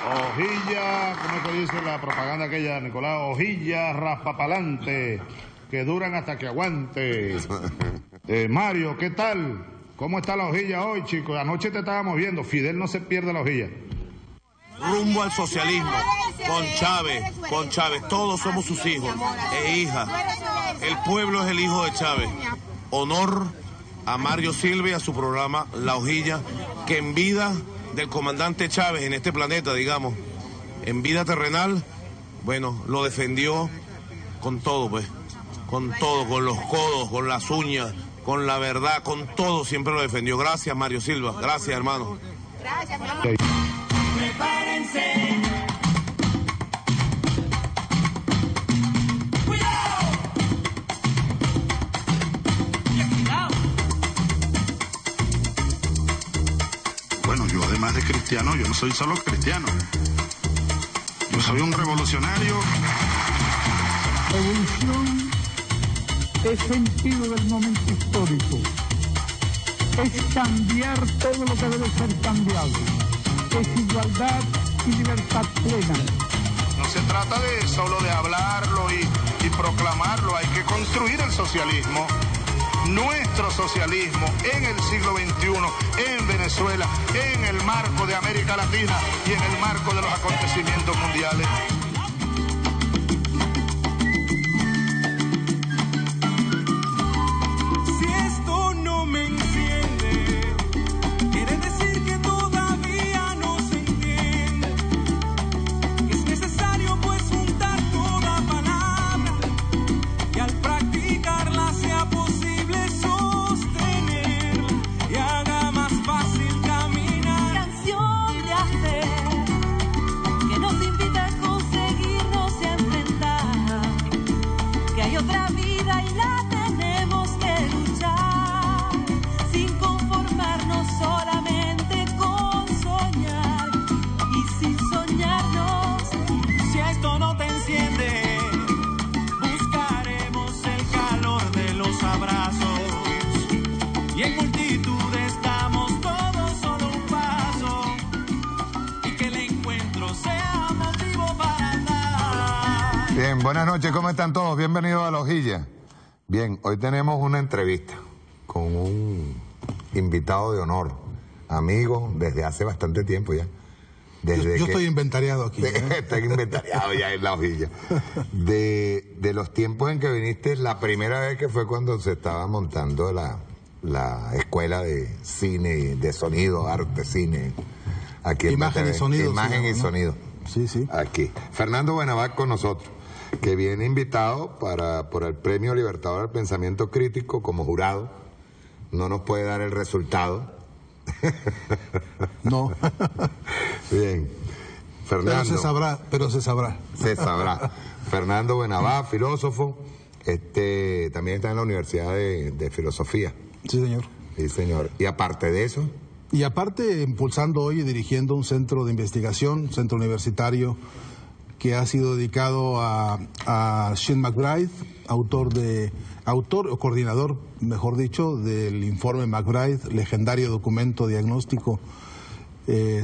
hojilla, ¿cómo es que dice la propaganda aquella, Nicolás? Hojilla raspapalante, que duran hasta que aguante. Mario, ¿qué tal? ¿Cómo está la hojilla hoy, chicos? Anoche te estábamos viendo, Fidel no se pierde la hojilla. Rumbo al socialismo, con Chávez, todos somos sus hijos e hijas. El pueblo es el hijo de Chávez. Honor a Mario Silva y a su programa La Hojilla, que en vida del comandante Chávez en este planeta, digamos, en vida terrenal, bueno, lo defendió con todo, pues, con todo, con los codos, con las uñas, con la verdad, con todo, siempre lo defendió. Gracias, Mario Silva, gracias, hermano. Gracias, hermano. Prepárense. Bueno, yo además de cristiano, yo no soy solo cristiano. Yo soy un revolucionario. Revolución es sentido del momento histórico. Es cambiar todo lo que debe ser cambiado. Es igualdad y libertad plena. No se trata de solo de hablarlo y proclamarlo, hay que construir el socialismo. Nuestro socialismo en el siglo XXI, en Venezuela, en el marco de América Latina y en el marco de los acontecimientos mundiales. Si esto no me enciende, quiere decir que todavía no se entiende. Es necesario pues juntar toda palabra y al practicarla sea posible Bien, buenas noches, ¿cómo están todos? Bienvenidos a La Hojilla. Bien, hoy tenemos una entrevista con un invitado de honor, amigo desde hace bastante tiempo ya. Yo estoy inventariado aquí. Estoy inventariado ya en La Hojilla. De los tiempos en que viniste, la primera vez que fue cuando se estaba montando la escuela de cine, de sonido, arte, cine. Aquí Imagen y sonido. Imagen y sonido. Sí, sí. Aquí. Fernando Buenavac con nosotros, que viene invitado por el Premio Libertador del Pensamiento Crítico como jurado. No nos puede dar el resultado. No. Bien. Fernando. Pero se sabrá. Se sabrá. Fernando Buenavac, filósofo, también está en la Universidad de Filosofía. Sí, señor. Sí, señor. Y aparte de eso. Y aparte, impulsando hoy y dirigiendo un centro de investigación, centro universitario, que ha sido dedicado a Shane McBride, autor o coordinador, mejor dicho, del informe McBride, legendario documento diagnóstico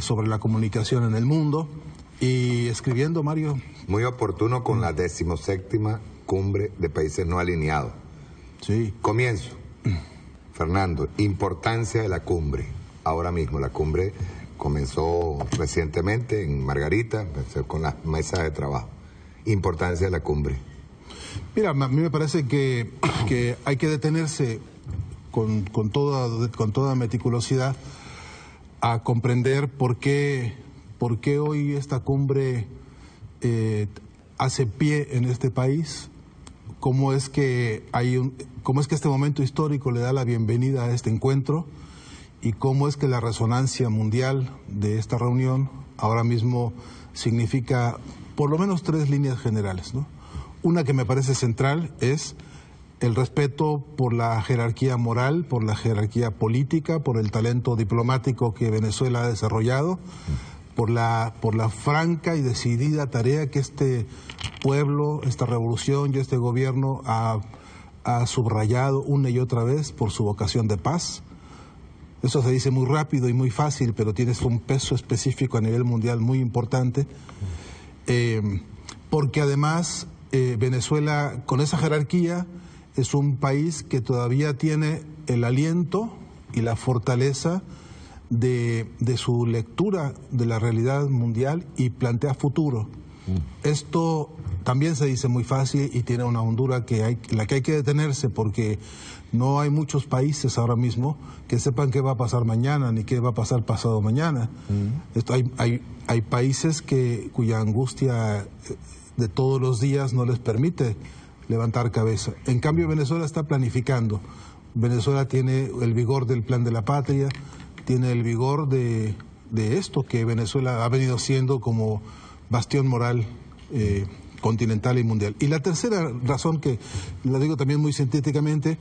sobre la comunicación en el mundo, y escribiendo, Mario. Muy oportuno con la 17ª Cumbre de Países No Alineados. Sí. Comienzo. Fernando, importancia de la cumbre. Ahora mismo, la cumbre comenzó recientemente en Margarita, con las mesas de trabajo. Importancia de la cumbre. Mira, a mí me parece que hay que detenerse con toda meticulosidad a comprender por qué hoy esta cumbre hace pie en este país, cómo es que este momento histórico le da la bienvenida a este encuentro, y cómo es que la resonancia mundial de esta reunión ahora mismo significa por lo menos 3 líneas generales, ¿no? Una que me parece central es el respeto por la jerarquía moral, por la jerarquía política, por el talento diplomático que Venezuela ha desarrollado, por la franca y decidida tarea que este pueblo, esta revolución y este gobierno ha subrayado una y otra vez por su vocación de paz. Eso se dice muy rápido y muy fácil, pero tienes un peso específico a nivel mundial muy importante, porque además Venezuela, con esa jerarquía, es un país que todavía tiene el aliento y la fortaleza de su lectura de la realidad mundial y plantea futuro. Esto también se dice muy fácil y tiene una hondura la que hay que detenerse, porque no hay muchos países ahora mismo que sepan qué va a pasar mañana ni qué va a pasar pasado mañana. Hay países cuya angustia de todos los días no les permite levantar cabeza. En cambio, Venezuela está planificando. Venezuela tiene el vigor del Plan de la Patria, tiene el vigor de esto que Venezuela ha venido siendo como bastión moral continental y mundial. Y la tercera razón, que la digo también muy sintéticamente,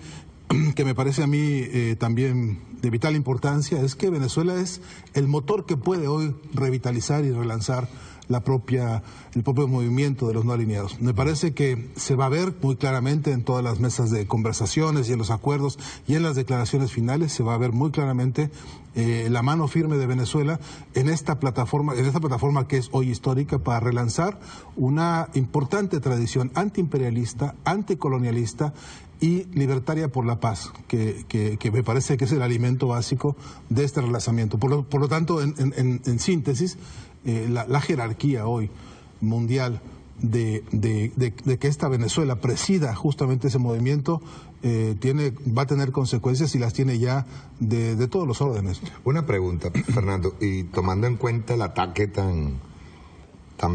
que me parece a mí también de vital importancia, es que Venezuela es el motor que puede hoy revitalizar y relanzar el propio movimiento de los no alineados. Me parece que se va a ver muy claramente en todas las mesas de conversaciones y en los acuerdos y en las declaraciones finales, se va a ver muy claramente la mano firme de Venezuela en esta plataforma que es hoy histórica, para relanzar una importante tradición antiimperialista, anticolonialista y libertaria por la paz, que me parece que es el alimento básico de este relanzamiento. Por lo tanto, en síntesis, la jerarquía hoy mundial de que esta Venezuela presida justamente ese movimiento va a tener consecuencias, y las tiene ya de todos los órdenes. Una pregunta, Fernando, y tomando en cuenta el ataque tan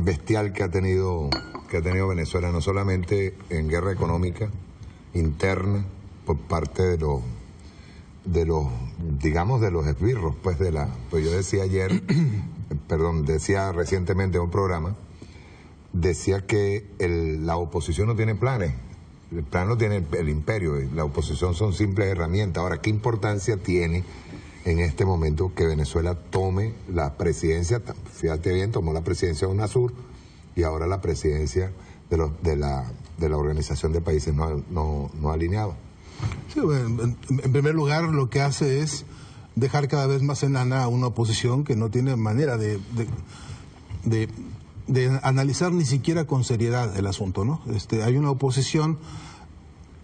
bestial que ha tenido Venezuela, no solamente en guerra económica interna por parte de los esbirros, pues yo decía ayer, decía recientemente en un programa, decía que la oposición no tiene planes, el plan no tiene el imperio, la oposición son simples herramientas. Ahora, ¿qué importancia tiene en este momento que Venezuela tome la presidencia? Fíjate bien, tomó la presidencia de UNASUR y ahora la presidencia de la Organización de Países no alineados. Sí, bueno, en primer lugar, lo que hace es dejar cada vez más enana a una oposición que no tiene manera de analizar ni siquiera con seriedad el asunto, ¿no? Hay una oposición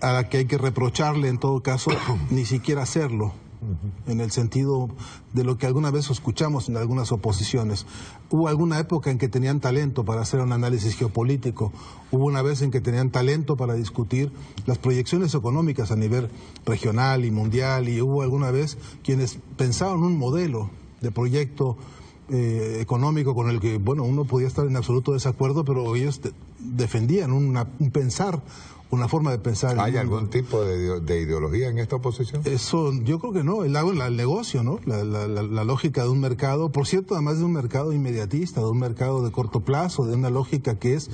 a la que hay que reprocharle, en todo caso, ni siquiera hacerlo, en el sentido de lo que alguna vez escuchamos en algunas oposiciones. Hubo alguna época en que tenían talento para hacer un análisis geopolítico, hubo una vez en que tenían talento para discutir las proyecciones económicas a nivel regional y mundial, y hubo alguna vez quienes pensaban un modelo de proyecto económico con el que, uno podía estar en absoluto desacuerdo, pero ellos defendían un pensar, una forma de pensar. ¿Hay algún tipo de ideología en esta oposición? Eso yo creo que no, el negocio, ¿no? La lógica de un mercado, por cierto, además de un mercado inmediatista, de un mercado de corto plazo, de una lógica que es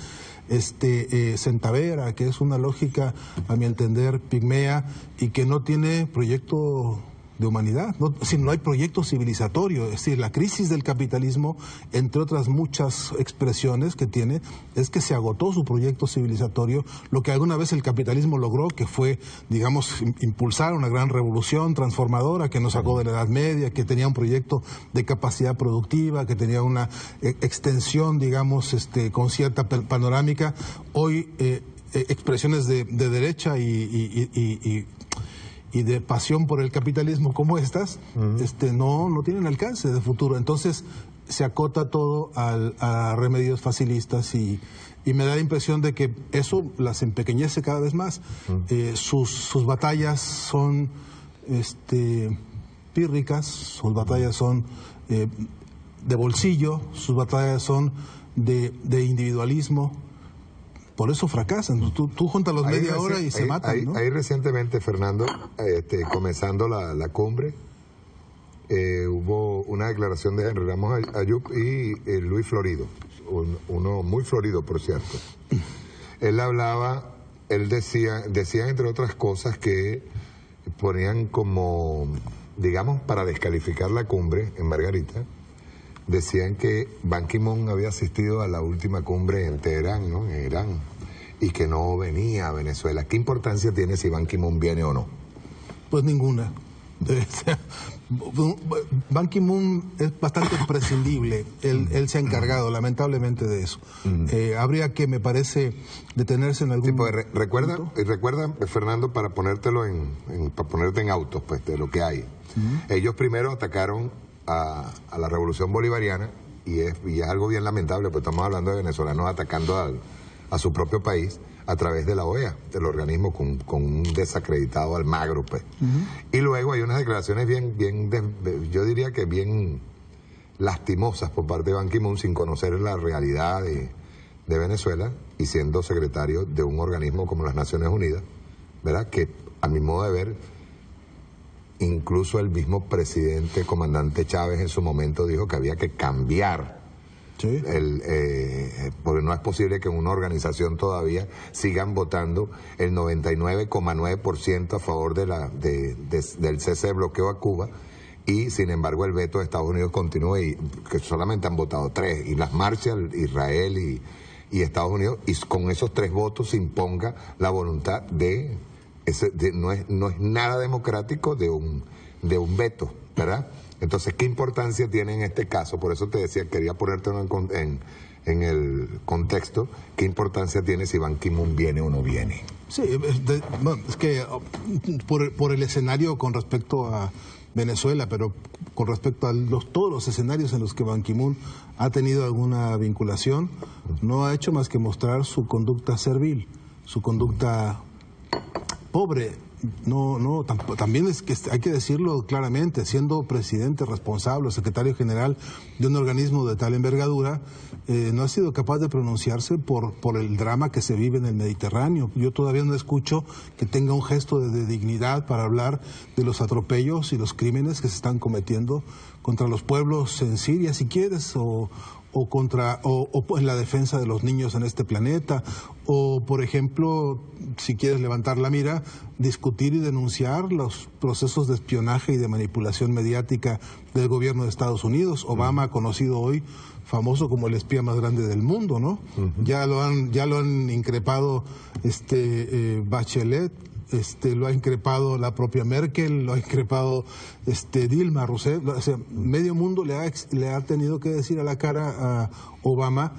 centavera, que es una lógica, a mi entender, pigmea, y que no tiene proyecto de humanidad, no hay proyecto civilizatorio. Es decir, la crisis del capitalismo, entre otras muchas expresiones que tiene, es que se agotó su proyecto civilizatorio, lo que alguna vez el capitalismo logró, que fue, impulsar una gran revolución transformadora que nos sacó de la Edad Media, que tenía un proyecto de capacidad productiva, que tenía una extensión, con cierta panorámica. Hoy expresiones de derecha y de pasión por el capitalismo como estas, no tienen alcance de futuro. Entonces se acota todo a remedios facilistas, y me da la impresión de que eso las empequeñece cada vez más. Sus batallas son pírricas, sus batallas son de bolsillo, sus batallas son de individualismo. Por eso fracasan. Tú juntas media hora y se matan, ¿no? Ahí recientemente, Fernando, comenzando la cumbre, hubo una declaración de Henry Ramos Ayub y Luis Florido, uno muy florido, por cierto. Él decía entre otras cosas, que ponían como, para descalificar la cumbre en Margarita, decían que Ban Ki-moon había asistido a la última cumbre en Teherán, ¿no? En Irán, y que no venía a Venezuela. ¿Qué importancia tiene si Ban Ki-moon viene o no? Pues ninguna. Ban Ki-moon es bastante prescindible. Él se ha encargado, lamentablemente, de eso. Habría que, me parece, detenerse en algún... Sí, pues recuerda, Fernando, para ponértelo para ponerte en autos, pues, de lo que hay. Ellos primero atacaron a la revolución bolivariana, y es algo bien lamentable, pues estamos hablando de venezolanos atacando a su propio país a través de la OEA, del organismo con un desacreditado Almagro, pues. Y luego hay unas declaraciones yo diría que bien lastimosas por parte de Ban Ki-moon, sin conocer la realidad de Venezuela y siendo secretario de un organismo como las Naciones Unidas, ¿verdad? Que a mi modo de ver, incluso el mismo presidente, comandante Chávez, en su momento dijo que había que cambiar. Sí. Porque no es posible que en una organización todavía sigan votando el 99,9% a favor del cese de bloqueo a Cuba, y sin embargo el veto de Estados Unidos continúa, y que solamente han votado 3, y las marchas Israel y Estados Unidos, y con esos 3 votos se imponga la voluntad no es nada democrático de un veto, ¿verdad? Entonces, ¿qué importancia tiene en este caso? Por eso te decía, quería ponerte en el contexto, ¿qué importancia tiene si Ban Ki-moon viene o no viene? Sí, es que por el escenario con respecto a Venezuela, pero con respecto a todos los escenarios en los que Ban Ki-moon ha tenido alguna vinculación, no ha hecho más que mostrar su conducta servil, su conducta pobre. También es que hay que decirlo claramente, siendo presidente responsable, secretario general de un organismo de tal envergadura, no ha sido capaz de pronunciarse por el drama que se vive en el Mediterráneo. Yo todavía no escucho que tenga un gesto de dignidad para hablar de los atropellos y los crímenes que se están cometiendo contra los pueblos en Siria, si quieres, o en la defensa de los niños en este planeta, o por ejemplo, si quieres levantar la mira, discutir y denunciar los procesos de espionaje y de manipulación mediática del gobierno de Estados Unidos. Obama, conocido hoy, famoso como el espía más grande del mundo, ¿no? Ya lo han increpado Bachelet, lo ha increpado la propia Merkel, lo ha increpado Dilma Rousseff. O sea, medio mundo le ha tenido que decir a la cara a Obama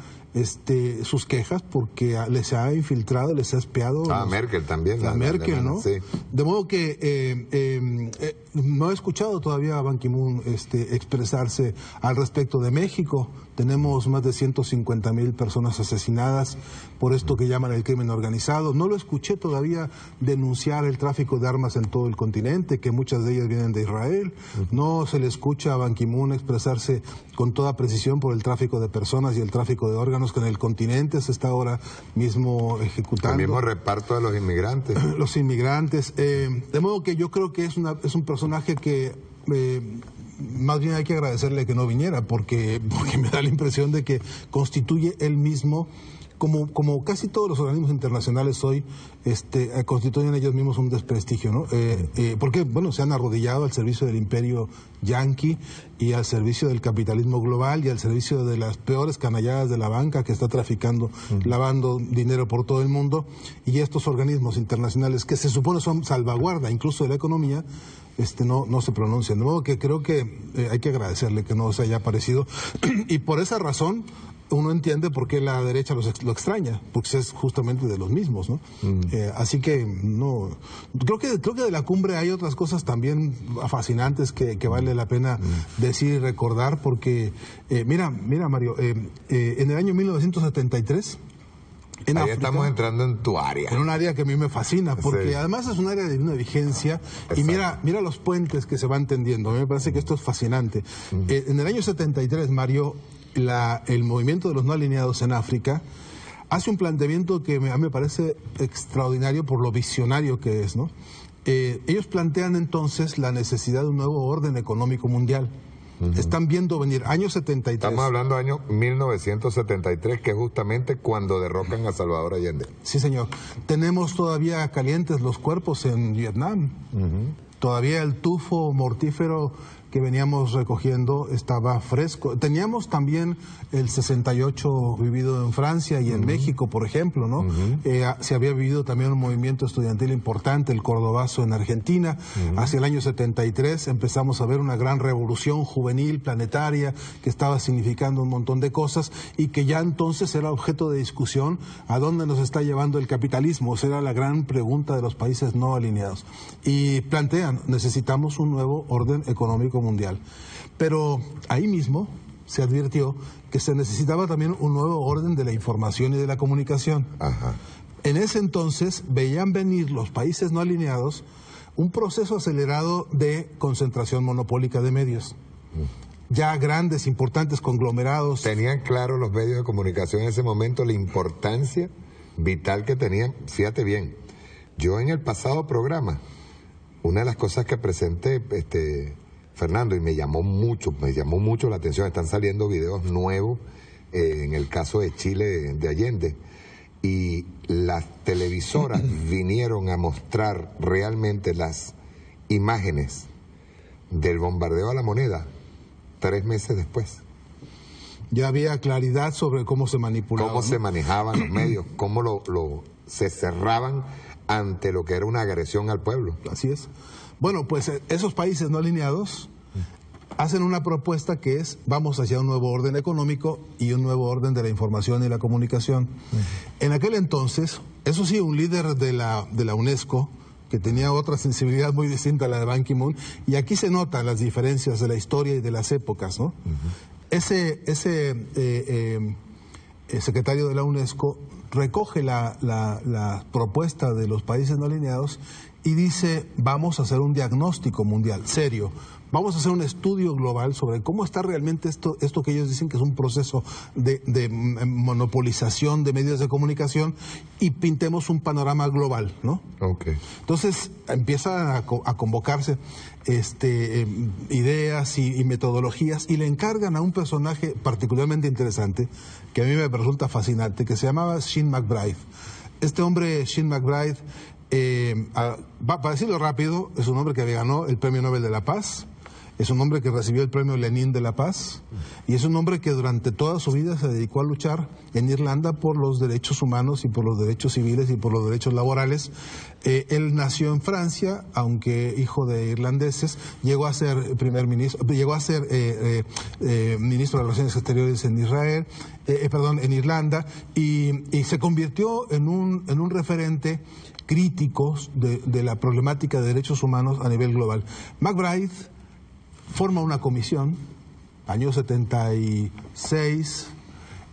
sus quejas, porque les ha infiltrado, les ha espiado. Merkel también. La Merkel, ¿no? Sí. De modo que no he escuchado todavía a Ban Ki-moon expresarse al respecto de México. Tenemos más de 150,000 personas asesinadas por esto que llaman el crimen organizado. No lo escuché todavía denunciar el tráfico de armas en todo el continente, que muchas de ellas vienen de Israel. No se le escucha a Ban Ki-moon expresarse con toda precisión por el tráfico de personas y el tráfico de órganos que en el continente se está ahora mismo ejecutando. El mismo reparto de los inmigrantes. Los inmigrantes. De modo que yo creo que es un personaje que más bien hay que agradecerle que no viniera, porque me da la impresión de que constituye él mismo, como casi todos los organismos internacionales hoy, constituyen ellos mismos un desprestigio, ¿no? Porque, bueno, se han arrodillado al servicio del imperio yanqui y al servicio del capitalismo global y al servicio de las peores canalladas de la banca que está traficando, lavando dinero por todo el mundo, y estos organismos internacionales que se supone son salvaguarda incluso de la economía, no se pronuncian. De modo que creo que hay que agradecerle que no se haya aparecido, y por esa razón uno entiende por qué la derecha lo extraña, porque es justamente de los mismos, ¿no? Así que no, creo que de la cumbre hay otras cosas también fascinantes que vale la pena decir y recordar, porque mira Mario, en el año 1973 en Ahí África, estamos entrando en tu área. En un área que a mí me fascina, porque sí, además es un área de una vigencia. Exacto. Y mira los puentes que se van tendiendo. A mí me parece que esto es fascinante. En el año 73, Mario, el movimiento de los no alineados en África hace un planteamiento que a mí me parece extraordinario por lo visionario que es, ¿no? Ellos plantean entonces la necesidad de un nuevo orden económico mundial. Están viendo venir año 73. Estamos hablando de año 1973, que es justamente cuando derrocan a Salvador Allende. Sí, señor. Tenemos todavía calientes los cuerpos en Vietnam. Todavía el tufo mortífero que veníamos recogiendo estaba fresco. Teníamos también el 68 vivido en Francia y en México, por ejemplo, ¿no? Se había vivido también un movimiento estudiantil importante, el Cordobazo en Argentina. Hacia el año 73 empezamos a ver una gran revolución juvenil, planetaria, que estaba significando un montón de cosas y que ya entonces era objeto de discusión a dónde nos está llevando el capitalismo. Esa era la gran pregunta de los países no alineados. Y plantean, necesitamos un nuevo orden económico mundial. Pero ahí mismo se advirtió que se necesitaba también un nuevo orden de la información y de la comunicación. En ese entonces veían venir los países no alineados un proceso acelerado de concentración monopólica de medios. Ya grandes, importantes conglomerados. Tenían claro los medios de comunicación en ese momento la importancia vital que tenían. Fíjate bien, yo en el pasado programa, una de las cosas que presenté, Fernando, y me llamó mucho la atención, están saliendo videos nuevos en el caso de Chile, de Allende, y las televisoras vinieron a mostrar realmente las imágenes del bombardeo a La Moneda 3 meses después. Ya había claridad sobre cómo se manipulaban. Cómo se manejaban los medios, cómo se cerraban ante lo que era una agresión al pueblo. Así es. Bueno, pues esos países no alineados hacen una propuesta que es: vamos hacia un nuevo orden económico y un nuevo orden de la información y la comunicación. En aquel entonces, eso sí, un líder de la UNESCO, que tenía otra sensibilidad muy distinta a la de Ban Ki-moon, y aquí se notan las diferencias de la historia y de las épocas, ¿no? Ese secretario de la UNESCO recoge la propuesta de los países no alineados y dice: vamos a hacer un diagnóstico mundial serio, vamos a hacer un estudio global sobre cómo está realmente esto que ellos dicen que es un proceso de monopolización de medios de comunicación, y pintemos un panorama global, ¿no? Entonces empiezan a convocarse ideas y metodologías, y le encargan a un personaje particularmente interesante que a mí me resulta fascinante, que se llamaba Sean McBride. Este hombre, Sean McBride, para decirlo rápido, es un hombre que ganó el Premio Nobel de la Paz, es un hombre que recibió el Premio Lenin de la Paz, y es un hombre que durante toda su vida se dedicó a luchar en Irlanda por los derechos humanos y por los derechos civiles y por los derechos laborales. Él nació en Francia, aunque hijo de irlandeses. Llegó a ser primer ministro, llegó a ser ministro de Relaciones Exteriores en Israel, en Irlanda, y se convirtió en un referente crítico de la problemática de derechos humanos a nivel global. McBride forma una comisión, año 76,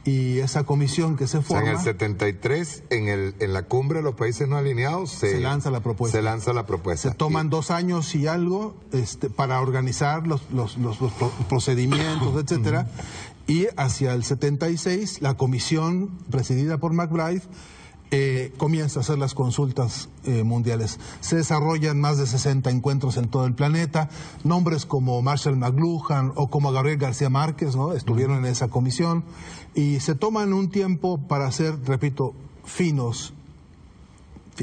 y esa comisión que se forma... O sea, en el 73, en la cumbre de los países no alineados, se lanza la propuesta. Se toman 2 años y algo para organizar los procedimientos, etcétera, y hacia el 76, la comisión presidida por McBride comienza a hacer las consultas mundiales. Se desarrollan más de 60 encuentros en todo el planeta. Nombres como Marshall McLuhan o como Gabriel García Márquez, ¿no?, estuvieron en esa comisión, y se toman un tiempo para ser, repito, finos.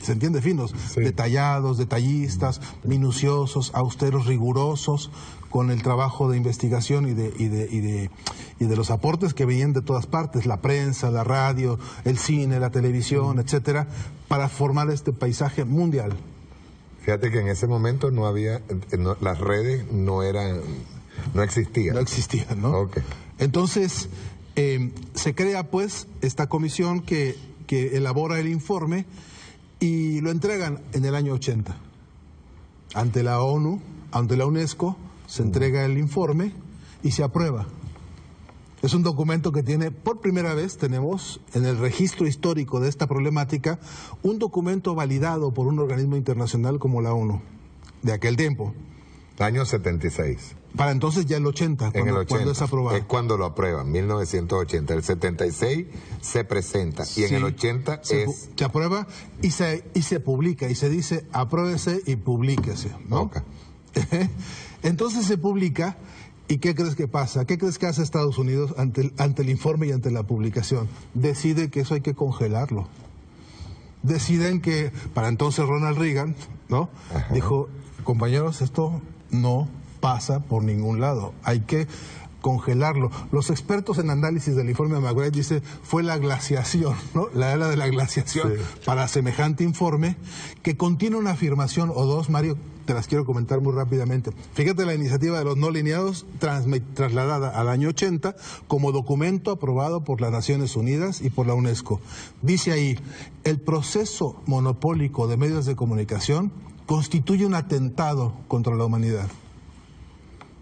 ¿Se entiende? Finos, sí. Detallados, detallistas, minuciosos, austeros, rigurosos, con el trabajo de investigación y de los aportes que venían de todas partes, la prensa, la radio, el cine, la televisión, etcétera, para formar este paisaje mundial. Fíjate que en ese momento no había, las redes no existían. No existían, ¿no? Okay. Entonces, se crea pues esta comisión que elabora el informe, y lo entregan en el año 80. Ante la ONU, ante la UNESCO, se entrega el informe y se aprueba. Es un documento que tiene, por primera vez tenemos en el registro histórico de esta problemática, un documento validado por un organismo internacional como la ONU, de aquel tiempo. Año 76. Para entonces ya el 80, cuando es aprobado. Es cuando lo aprueban, 1980. El 76 se presenta, y en el 80 se aprueba y se publica, y se dice: apruébese y publíquese, ¿no? Okay. Entonces se publica, ¿y qué crees que pasa? ¿Qué crees que hace Estados Unidos ante el informe y ante la publicación? Decide que eso hay que congelarlo. Deciden que, para entonces Ronald Reagan, ¿no?, dijo: compañeros, esto no pasa por ningún lado. Hay que congelarlo. Los expertos en análisis del informe de McBride dicen fue la glaciación, ¿no? La era de la glaciación para semejante informe que contiene una afirmación o dos, Mario, te las quiero comentar muy rápidamente. Fíjate la iniciativa de los no lineados trasladada al año 80 como documento aprobado por las Naciones Unidas y por la UNESCO. Dice ahí, el proceso monopólico de medios de comunicación constituye un atentado contra la humanidad.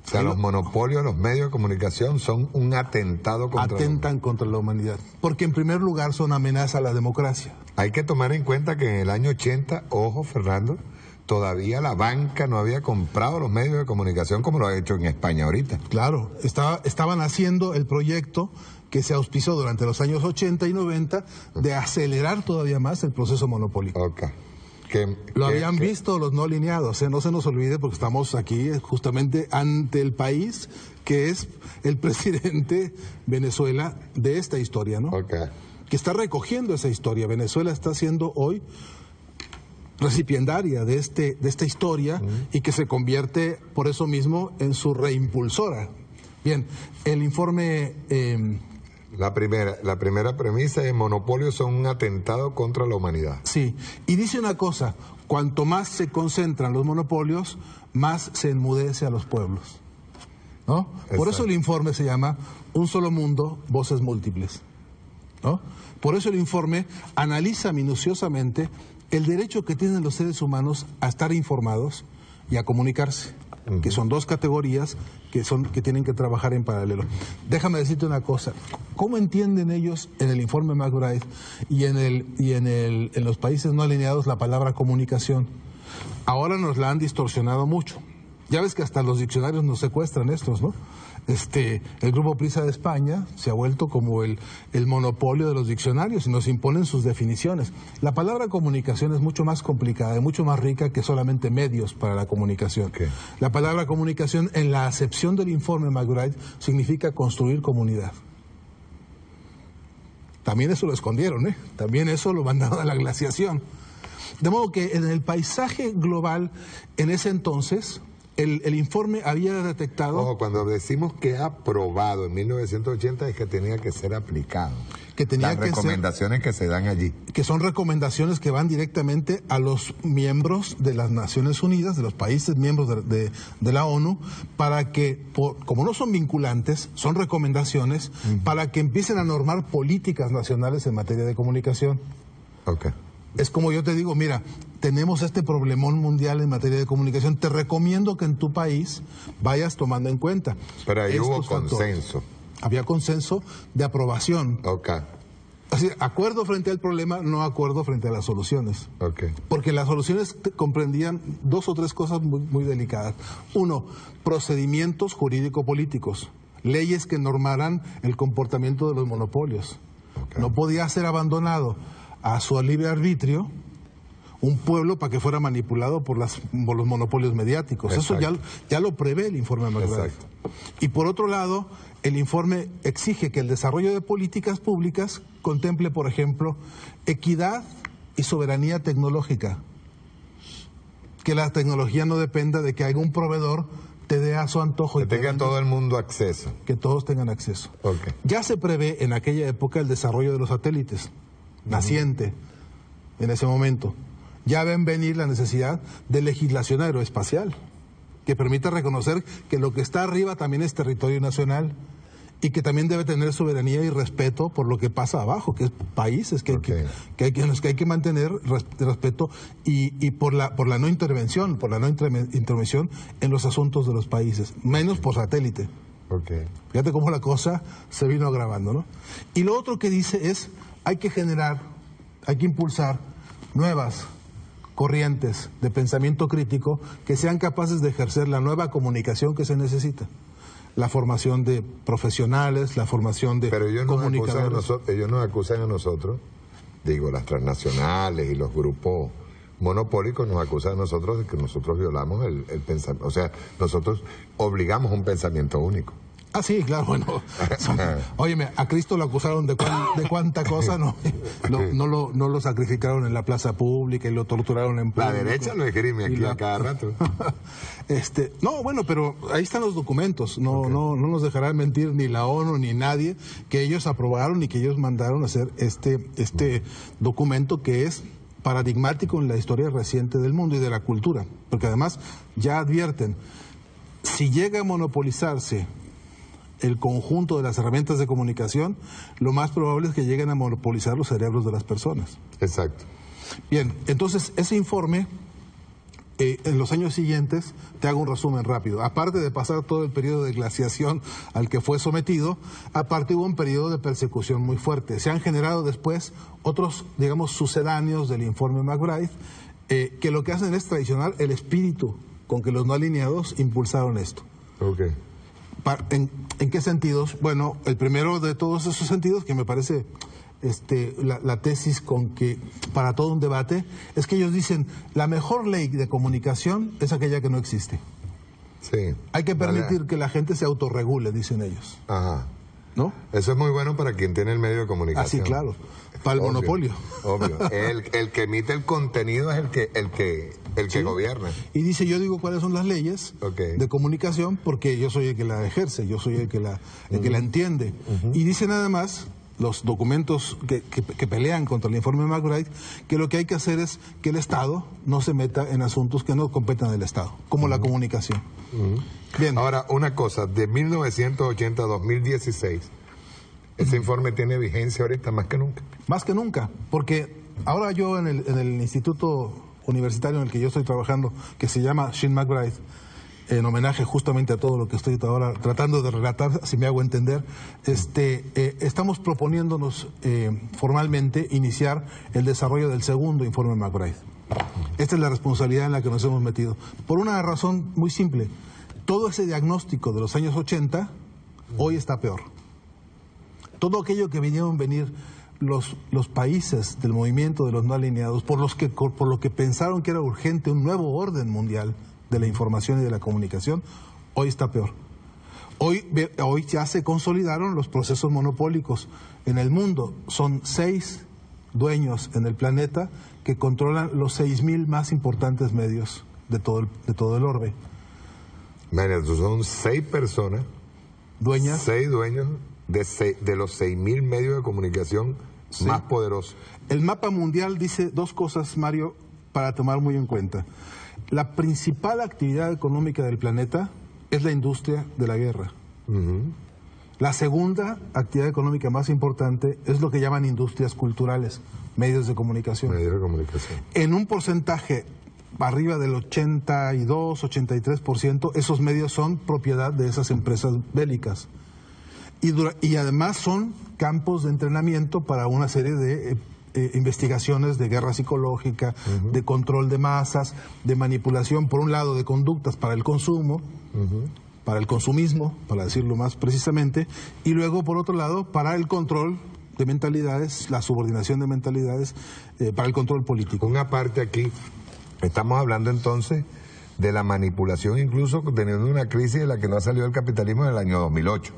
O sea, los monopolios de los medios de comunicación son un atentado contra la humanidad. Porque en primer lugar son amenaza a la democracia. Hay que tomar en cuenta que en el año 80, ojo Fernando, todavía la banca no había comprado los medios de comunicación como lo ha hecho en España ahorita. Claro, estaban haciendo el proyecto que se auspició durante los años 80 y 90 de acelerar todavía más el proceso monopólico. Okay. Lo habían visto los no lineados, no se nos olvide porque estamos aquí justamente ante el país que es el presidente Venezuela de esta historia, ¿no? Okay. Que está recogiendo esa historia. Venezuela está siendo hoy recipiendaria de esta historia y que se convierte por eso mismo en su reimpulsora. Bien, el informe... La primera premisa es monopolios son un atentado contra la humanidad. Sí, y dice una cosa, cuanto más se concentran los monopolios, más se enmudece a los pueblos, ¿no? Por eso el informe se llama Un solo mundo, voces múltiples, ¿no? Por eso el informe analiza minuciosamente el derecho que tienen los seres humanos a estar informados y a comunicarse, que son dos categorías que tienen que trabajar en paralelo. Déjame decirte una cosa, ¿cómo entienden ellos en el informe McBride y en los países no alineados la palabra comunicación? Ahora nos la han distorsionado mucho. Ya ves que hasta los diccionarios nos secuestran estos, ¿no? El Grupo Prisa de España se ha vuelto como el monopolio de los diccionarios y nos imponen sus definiciones. La palabra comunicación es mucho más complicada y mucho más rica que solamente medios para la comunicación. Okay. La palabra comunicación en la acepción del informe McBride significa construir comunidad. También eso lo escondieron, ¿eh? También eso lo mandaron a la glaciación. De modo que en el paisaje global, en ese entonces... El informe había detectado... Ojo, cuando decimos que aprobado en 1980 es que tenía que ser aplicado. Que tenía las recomendaciones que se dan allí. Que son recomendaciones que van directamente a los miembros de las Naciones Unidas, de los países miembros de la ONU, para que, como no son vinculantes, son recomendaciones para que empiecen a normar políticas nacionales en materia de comunicación. Okay. Es como yo te digo, mira, tenemos este problemón mundial en materia de comunicación, te recomiendo que en tu país vayas tomando en cuenta. Pero ahí hubo consenso. Había consenso de aprobación. Okay. Así, acuerdo frente al problema, no acuerdo frente a las soluciones. Okay. Porque las soluciones comprendían dos o tres cosas muy, muy delicadas. Uno, procedimientos jurídico-políticos, leyes que normaran el comportamiento de los monopolios. Okay. No podía ser abandonado a su libre arbitrio un pueblo para que fuera manipulado por los monopolios mediáticos. Exacto. Eso ya lo prevé el informe McBride. Y por otro lado, el informe exige que el desarrollo de políticas públicas contemple, por ejemplo, equidad y soberanía tecnológica. Que la tecnología no dependa de que algún proveedor te dé a su antojo. Que tenga todo el mundo acceso. Que todos tengan acceso. Okay. Ya se prevé en aquella época el desarrollo de los satélites. Naciente en ese momento. Ya ven venir la necesidad de legislación aeroespacial que permita reconocer que lo que está arriba también es territorio nacional y que también debe tener soberanía y respeto por lo que pasa abajo, que es países que hay que mantener respeto y por la no intervención, intervención en los asuntos de los países, menos por satélite. Okay. Fíjate cómo la cosa se vino agravando, ¿no? Y lo otro que dice es hay que impulsar nuevas corrientes de pensamiento crítico que sean capaces de ejercer la nueva comunicación que se necesita. La formación de profesionales, la formación de comunicadores. Ellos nos acusan a nosotros, digo, las transnacionales y los grupos monopólicos nos acusan a nosotros de que nosotros violamos el pensamiento. O sea, nosotros obligamos un pensamiento único. Ah, sí, claro, bueno. Óyeme, a Cristo lo acusaron de cuánta cosa, no lo sacrificaron en la plaza pública y lo torturaron en público. La derecha lo esgrime aquí a cada rato. No, bueno, pero ahí están los documentos. No nos dejará mentir ni la ONU ni nadie que ellos aprobaron y que ellos mandaron a hacer este documento que es paradigmático en la historia reciente del mundo y de la cultura. Porque además ya advierten, si llega a monopolizarse el conjunto de las herramientas de comunicación, lo más probable es que lleguen a monopolizar los cerebros de las personas. Exacto. Bien, entonces ese informe, en los años siguientes, te hago un resumen rápido. Aparte de pasar todo el periodo de glaciación al que fue sometido, aparte hubo un periodo de persecución muy fuerte. Se han generado después otros, digamos, sucedáneos del informe McBride, que lo que hacen es traicionar el espíritu con que los no alineados impulsaron esto. Okay. ¿En qué sentidos? Bueno, el primero de todos esos sentidos, que me parece la tesis con que para todo un debate, es que ellos dicen, la mejor ley de comunicación es aquella que no existe. Sí. Hay que permitir que la gente se autorregule, dicen ellos. Ajá. ¿No? Eso es muy bueno para quien tiene el medio de comunicación. Ah, sí, claro. Para el monopolio. Obvio. El que emite el contenido es el que gobierna. Y dice, yo digo cuáles son las leyes de comunicación porque yo soy el que la ejerce, yo soy el que la entiende. Y dice nada más, los documentos que pelean contra el informe McBride, que lo que hay que hacer es que el Estado no se meta en asuntos que no competen al Estado, como la comunicación. Bien. Ahora, una cosa, de 1980 a 2016, ese informe tiene vigencia ahorita más que nunca. Más que nunca, porque ahora yo en el instituto universitario en el que yo estoy trabajando, que se llama Shin McBride, en homenaje justamente a todo lo que estoy ahora tratando de relatar, si me hago entender, estamos proponiéndonos formalmente iniciar el desarrollo del segundo informe McBride. Esta es la responsabilidad en la que nos hemos metido. Por una razón muy simple. Todo ese diagnóstico de los años 80 hoy está peor. Todo aquello que vinieron los países del movimiento de los no alineados, por lo que pensaron que era urgente un nuevo orden mundial de la información y de la comunicación, hoy está peor. Hoy ya se consolidaron los procesos monopólicos en el mundo. Son 6 dueños en el planeta que controlan los 6.000 más importantes medios de todo el orbe. Imagínate, son 6 personas, dueñas, 6 dueños de los 6.000 medios de comunicación más poderosos. El mapa mundial dice 2 cosas, Mario, para tomar muy en cuenta. La principal actividad económica del planeta es la industria de la guerra. La segunda actividad económica más importante es lo que llaman industrias culturales, medios de comunicación. Medios de comunicación. En un porcentaje arriba del 82, 83%, esos medios son propiedad de esas empresas bélicas. Y además son campos de entrenamiento para una serie de investigaciones de guerra psicológica, de control de masas, de manipulación, por un lado, de conductas para el consumo, para el consumismo, para decirlo más precisamente, y luego, por otro lado, para el control de mentalidades, la subordinación de mentalidades, para el control político. Una parte aquí, estamos hablando entonces de la manipulación, incluso teniendo una crisis de la que no ha salido el capitalismo en el año 2008.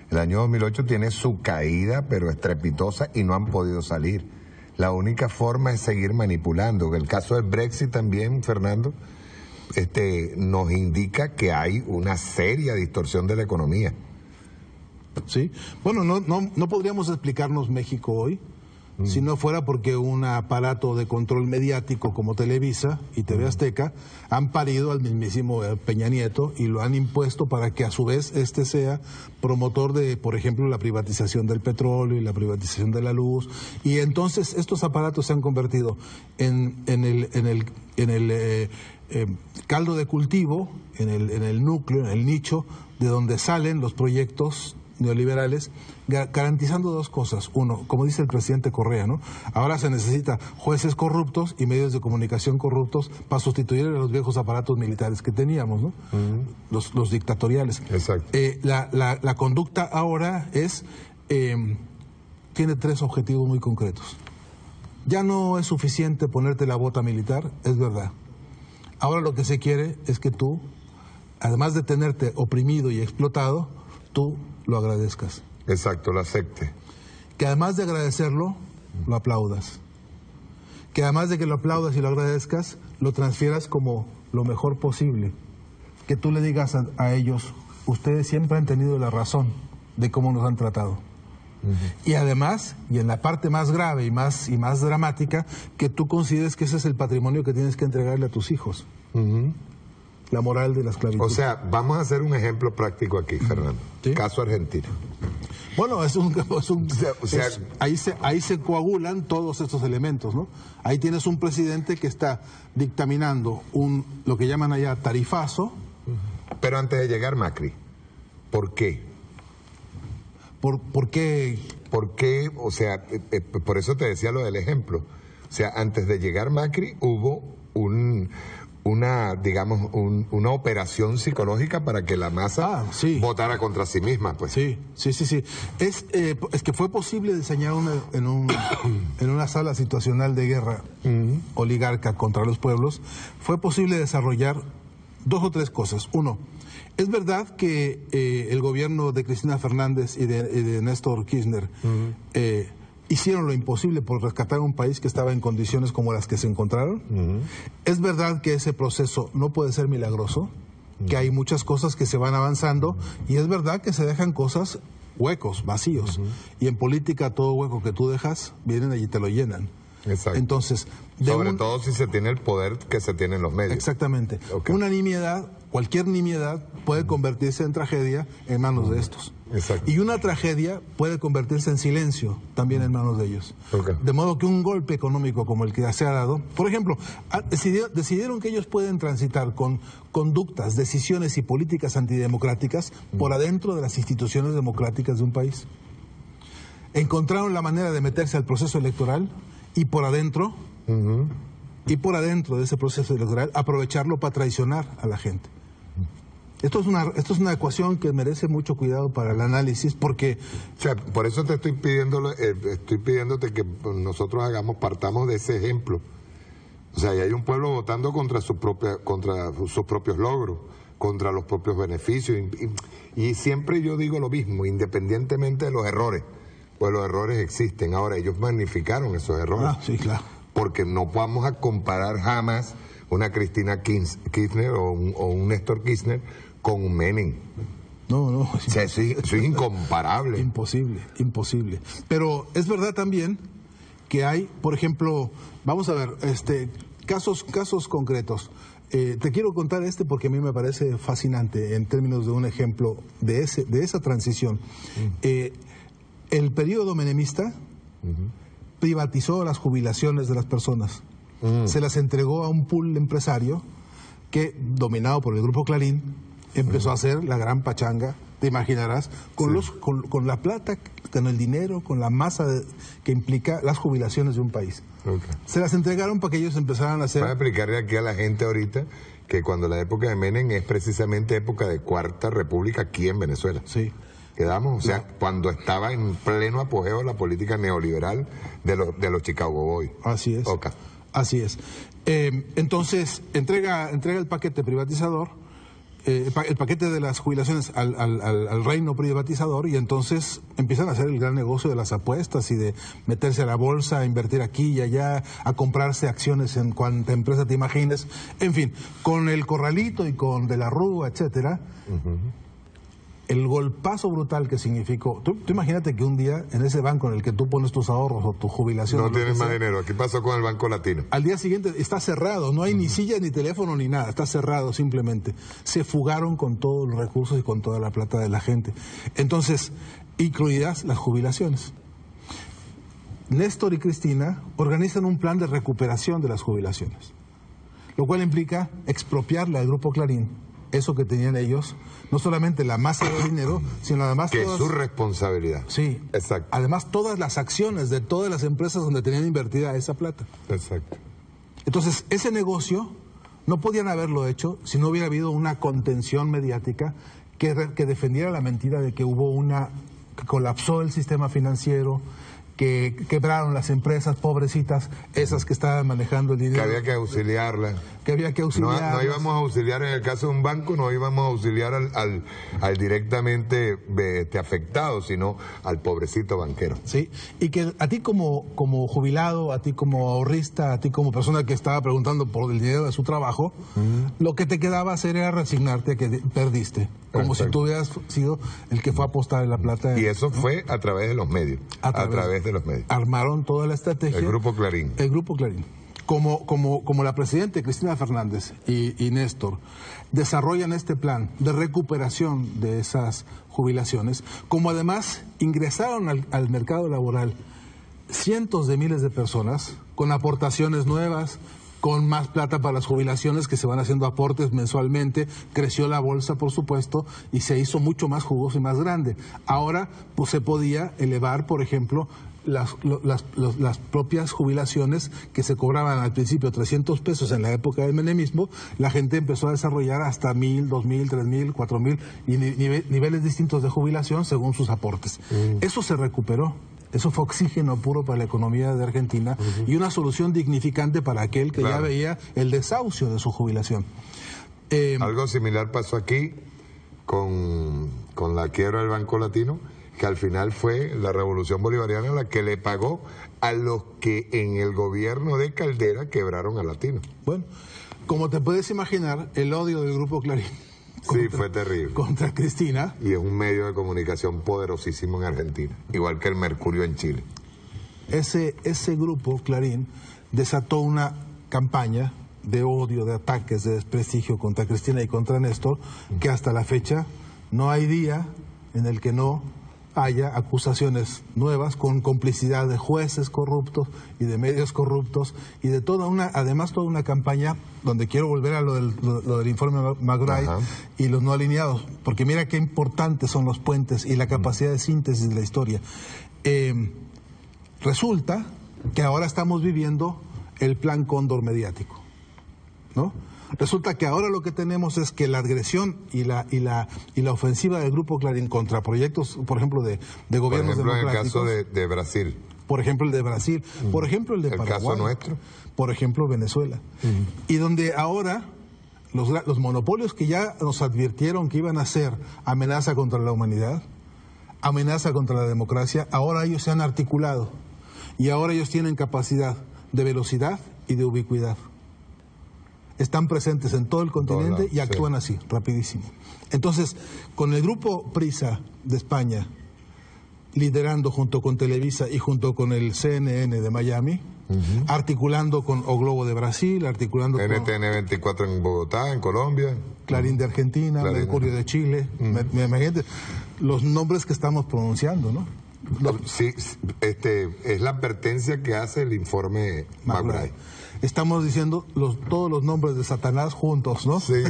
El año 2008 tiene su caída, pero estrepitosa, y no han podido salir. La única forma es seguir manipulando. El caso del Brexit también, Fernando, nos indica que hay una seria distorsión de la economía. Sí. Bueno, no podríamos explicarnos México hoy si no fuera porque un aparato de control mediático como Televisa y TV Azteca han parido al mismísimo Peña Nieto y lo han impuesto para que a su vez sea promotor de, por ejemplo, la privatización del petróleo y la privatización de la luz. Y entonces estos aparatos se han convertido en el caldo de cultivo, en el núcleo, en el nicho de donde salen los proyectos neoliberales, garantizando 2 cosas. Uno, como dice el presidente Correa, ¿no? Ahora se necesita jueces corruptos y medios de comunicación corruptos para sustituir a los viejos aparatos militares que teníamos, ¿no? Los dictatoriales. Exacto. La conducta ahora tiene 3 objetivos muy concretos. Ya no es suficiente ponerte la bota militar, es verdad. Ahora lo que se quiere es que tú, además de tenerte oprimido y explotado, tú lo agradezcas. Exacto, lo acepte. Que además de agradecerlo, lo aplaudas. Que además de que lo aplaudas y lo agradezcas, lo transfieras como lo mejor posible. Que tú le digas a ellos, ustedes siempre han tenido la razón de cómo nos han tratado. Y además, y en la parte más grave y más dramática, que tú consideres que ese es el patrimonio que tienes que entregarle a tus hijos. La moral de la esclavitud. O sea, vamos a hacer un ejemplo práctico aquí, Fernando. ¿Sí? Caso Argentina. Bueno, ahí se coagulan todos estos elementos, ¿no? Ahí tienes un presidente que está dictaminando lo que llaman allá tarifazo. Pero antes de llegar Macri, ¿por qué? ¿Por qué? ¿Por qué? O sea, por eso te decía lo del ejemplo. O sea, antes de llegar Macri hubo una digamos, una operación psicológica para que la masa votara contra sí misma, pues. Sí. Es que fue posible diseñar en una sala situacional de guerra oligarca contra los pueblos, fue posible desarrollar 2 o 3 cosas. Uno, es verdad que el gobierno de Cristina Fernández y de Néstor Kirchner hicieron lo imposible por rescatar un país que estaba en condiciones como las que se encontraron. Es verdad que ese proceso no puede ser milagroso, que hay muchas cosas que se van avanzando, y es verdad que se dejan cosas, huecos, vacíos. Y en política todo hueco que tú dejas, vienen allí y te lo llenan. Exacto. Entonces, sobre todo si se tiene el poder que se tiene en los medios. Exactamente. Okay. Una nimiedad, cualquier nimiedad, puede convertirse en tragedia en manos de estos. Exacto. Y una tragedia puede convertirse en silencio también en manos de ellos. Okay. De modo que un golpe económico como el que se ha dado, por ejemplo, decidieron que ellos pueden transitar con conductas, decisiones y políticas antidemocráticas por adentro de las instituciones democráticas de un país. Encontraron la manera de meterse al proceso electoral y por adentro de ese proceso electoral aprovecharlo para traicionar a la gente. Esto es una ecuación que merece mucho cuidado para el análisis, porque... O sea, por eso te estoy pidiéndote que nosotros partamos de ese ejemplo. O sea, y hay un pueblo votando contra sus propios logros, contra los propios beneficios, y siempre yo digo lo mismo, independientemente de los errores, pues los errores existen. Ahora, ellos magnificaron esos errores. Sí, claro. Porque no vamos a comparar jamás una Cristina Kirchner o un Néstor Kirchner con un Menem. No. O sea, eso es incomparable. Imposible. Pero es verdad también que hay, por ejemplo, vamos a ver, casos concretos. Te quiero contar porque a mí me parece fascinante en términos de un ejemplo de esa transición. El periodo menemista privatizó las jubilaciones de las personas. Se las entregó a un pool empresario que, dominado por el Grupo Clarín, empezó a hacer la gran pachanga, te imaginarás, con la plata, con el dinero, con la masa que implica las jubilaciones de un país. Okay. Se las entregaron para que ellos empezaran a hacer... Para explicarle aquí a la gente ahorita que cuando la época de Menem es precisamente época de Cuarta República aquí en Venezuela. Sí. Quedamos, o sea, cuando estaba en pleno apogeo la política neoliberal de los Chicago Boys. Así es. Okay. Así es. Entonces, entrega el paquete privatizador, el paquete de las jubilaciones al reino privatizador, y entonces empiezan a hacer el gran negocio de las apuestas y de meterse a la bolsa, a invertir aquí y allá, a comprarse acciones en cuanta empresa te imagines. En fin, con el Corralito y con De la Rúa, etcétera. El golpazo brutal que significó. Tú imagínate que un día en ese banco en el que tú pones tus ahorros o tu jubilación... No tienes más dinero. ¿Qué pasó con el Banco Latino? Al día siguiente está cerrado. No hay ni silla, ni teléfono, ni nada. Está cerrado simplemente. Se fugaron con todos los recursos y con toda la plata de la gente. Entonces, incluidas las jubilaciones. Néstor y Cristina organizan un plan de recuperación de las jubilaciones, lo cual implica expropiarle al Grupo Clarín eso que tenían ellos, no solamente la masa de dinero, sino además que es su responsabilidad. Sí, exacto. Además todas las acciones de todas las empresas donde tenían invertida esa plata. Exacto. Entonces, ese negocio no podían haberlo hecho si no hubiera habido una contención mediática que defendiera la mentira de que que colapsó el sistema financiero, que quebraron las empresas pobrecitas, esas que estaban manejando el dinero. Que había que auxiliarlas. No íbamos a auxiliar en el caso de un banco, no íbamos a auxiliar al directamente afectado, sino al pobrecito banquero. Sí, y que a ti como jubilado, a ti como ahorrista, a ti como persona que estaba preguntando por el dinero de su trabajo, lo que te quedaba hacer era resignarte a que perdiste, como si tú hubieras sido el que fue a apostar en la plata. Y eso fue a través de los medios. A través de los medios. Armaron toda la estrategia. El Grupo Clarín. El Grupo Clarín. Como la presidenta Cristina Fernández y Néstor desarrollan este plan de recuperación de esas jubilaciones, como además ingresaron al mercado laboral cientos de miles de personas con aportaciones nuevas, con más plata para las jubilaciones, que se van haciendo aportes mensualmente, creció la bolsa, por supuesto, y se hizo mucho más jugoso y más grande. Ahora, pues se podía elevar, por ejemplo, las propias jubilaciones que se cobraban al principio 300 pesos en la época del menemismo. La gente empezó a desarrollar hasta 1,000, 2,000, 3,000, 4,000 y niveles distintos de jubilación según sus aportes. Eso se recuperó. Eso fue oxígeno puro para la economía de Argentina y una solución dignificante para aquel que ya veía el desahucio de su jubilación. Algo similar pasó aquí con la quiebra del Banco Latino, que al final fue la Revolución Bolivariana la que le pagó a los que en el gobierno de Caldera quebraron al Latino. Bueno, como te puedes imaginar, el odio del Grupo Clarín fue terrible. Contra Cristina. Y es un medio de comunicación poderosísimo en Argentina, igual que el Mercurio en Chile. Ese Grupo Clarín desató una campaña de odio, de ataques, de desprestigio contra Cristina y contra Néstor, que hasta la fecha no hay día en el que no haya acusaciones nuevas con complicidad de jueces corruptos y de medios corruptos y de además toda una campaña donde quiero volver a lo del informe McBride y los no alineados, porque mira qué importantes son los puentes y la capacidad de síntesis de la historia. Resulta que ahora estamos viviendo el plan Cóndor mediático, ¿no? Resulta que ahora lo que tenemos es que la agresión y la ofensiva del Grupo Clarín contra proyectos, por ejemplo, de gobiernos democráticos. Por ejemplo, en el caso de Brasil. Por ejemplo, el de Brasil. Por ejemplo, el de Paraguay. El caso nuestro. Por ejemplo, Venezuela. Y donde ahora los monopolios que ya nos advirtieron que iban a ser amenaza contra la humanidad, amenaza contra la democracia, ahora ellos se han articulado. Y ahora ellos tienen capacidad de velocidad y de ubicuidad. Están presentes en todo el continente y actúan así, rapidísimo. Entonces, con el Grupo Prisa de España, liderando junto con Televisa y junto con el CNN de Miami, articulando con O Globo de Brasil, articulando con NTN 24 en Bogotá, en Colombia, Clarín de Argentina, Mercurio de Chile, imagínate los nombres que estamos pronunciando, ¿no? Sí, es la advertencia que hace el informe McBride. Estamos diciendo todos los nombres de Satanás juntos, ¿no? Sí,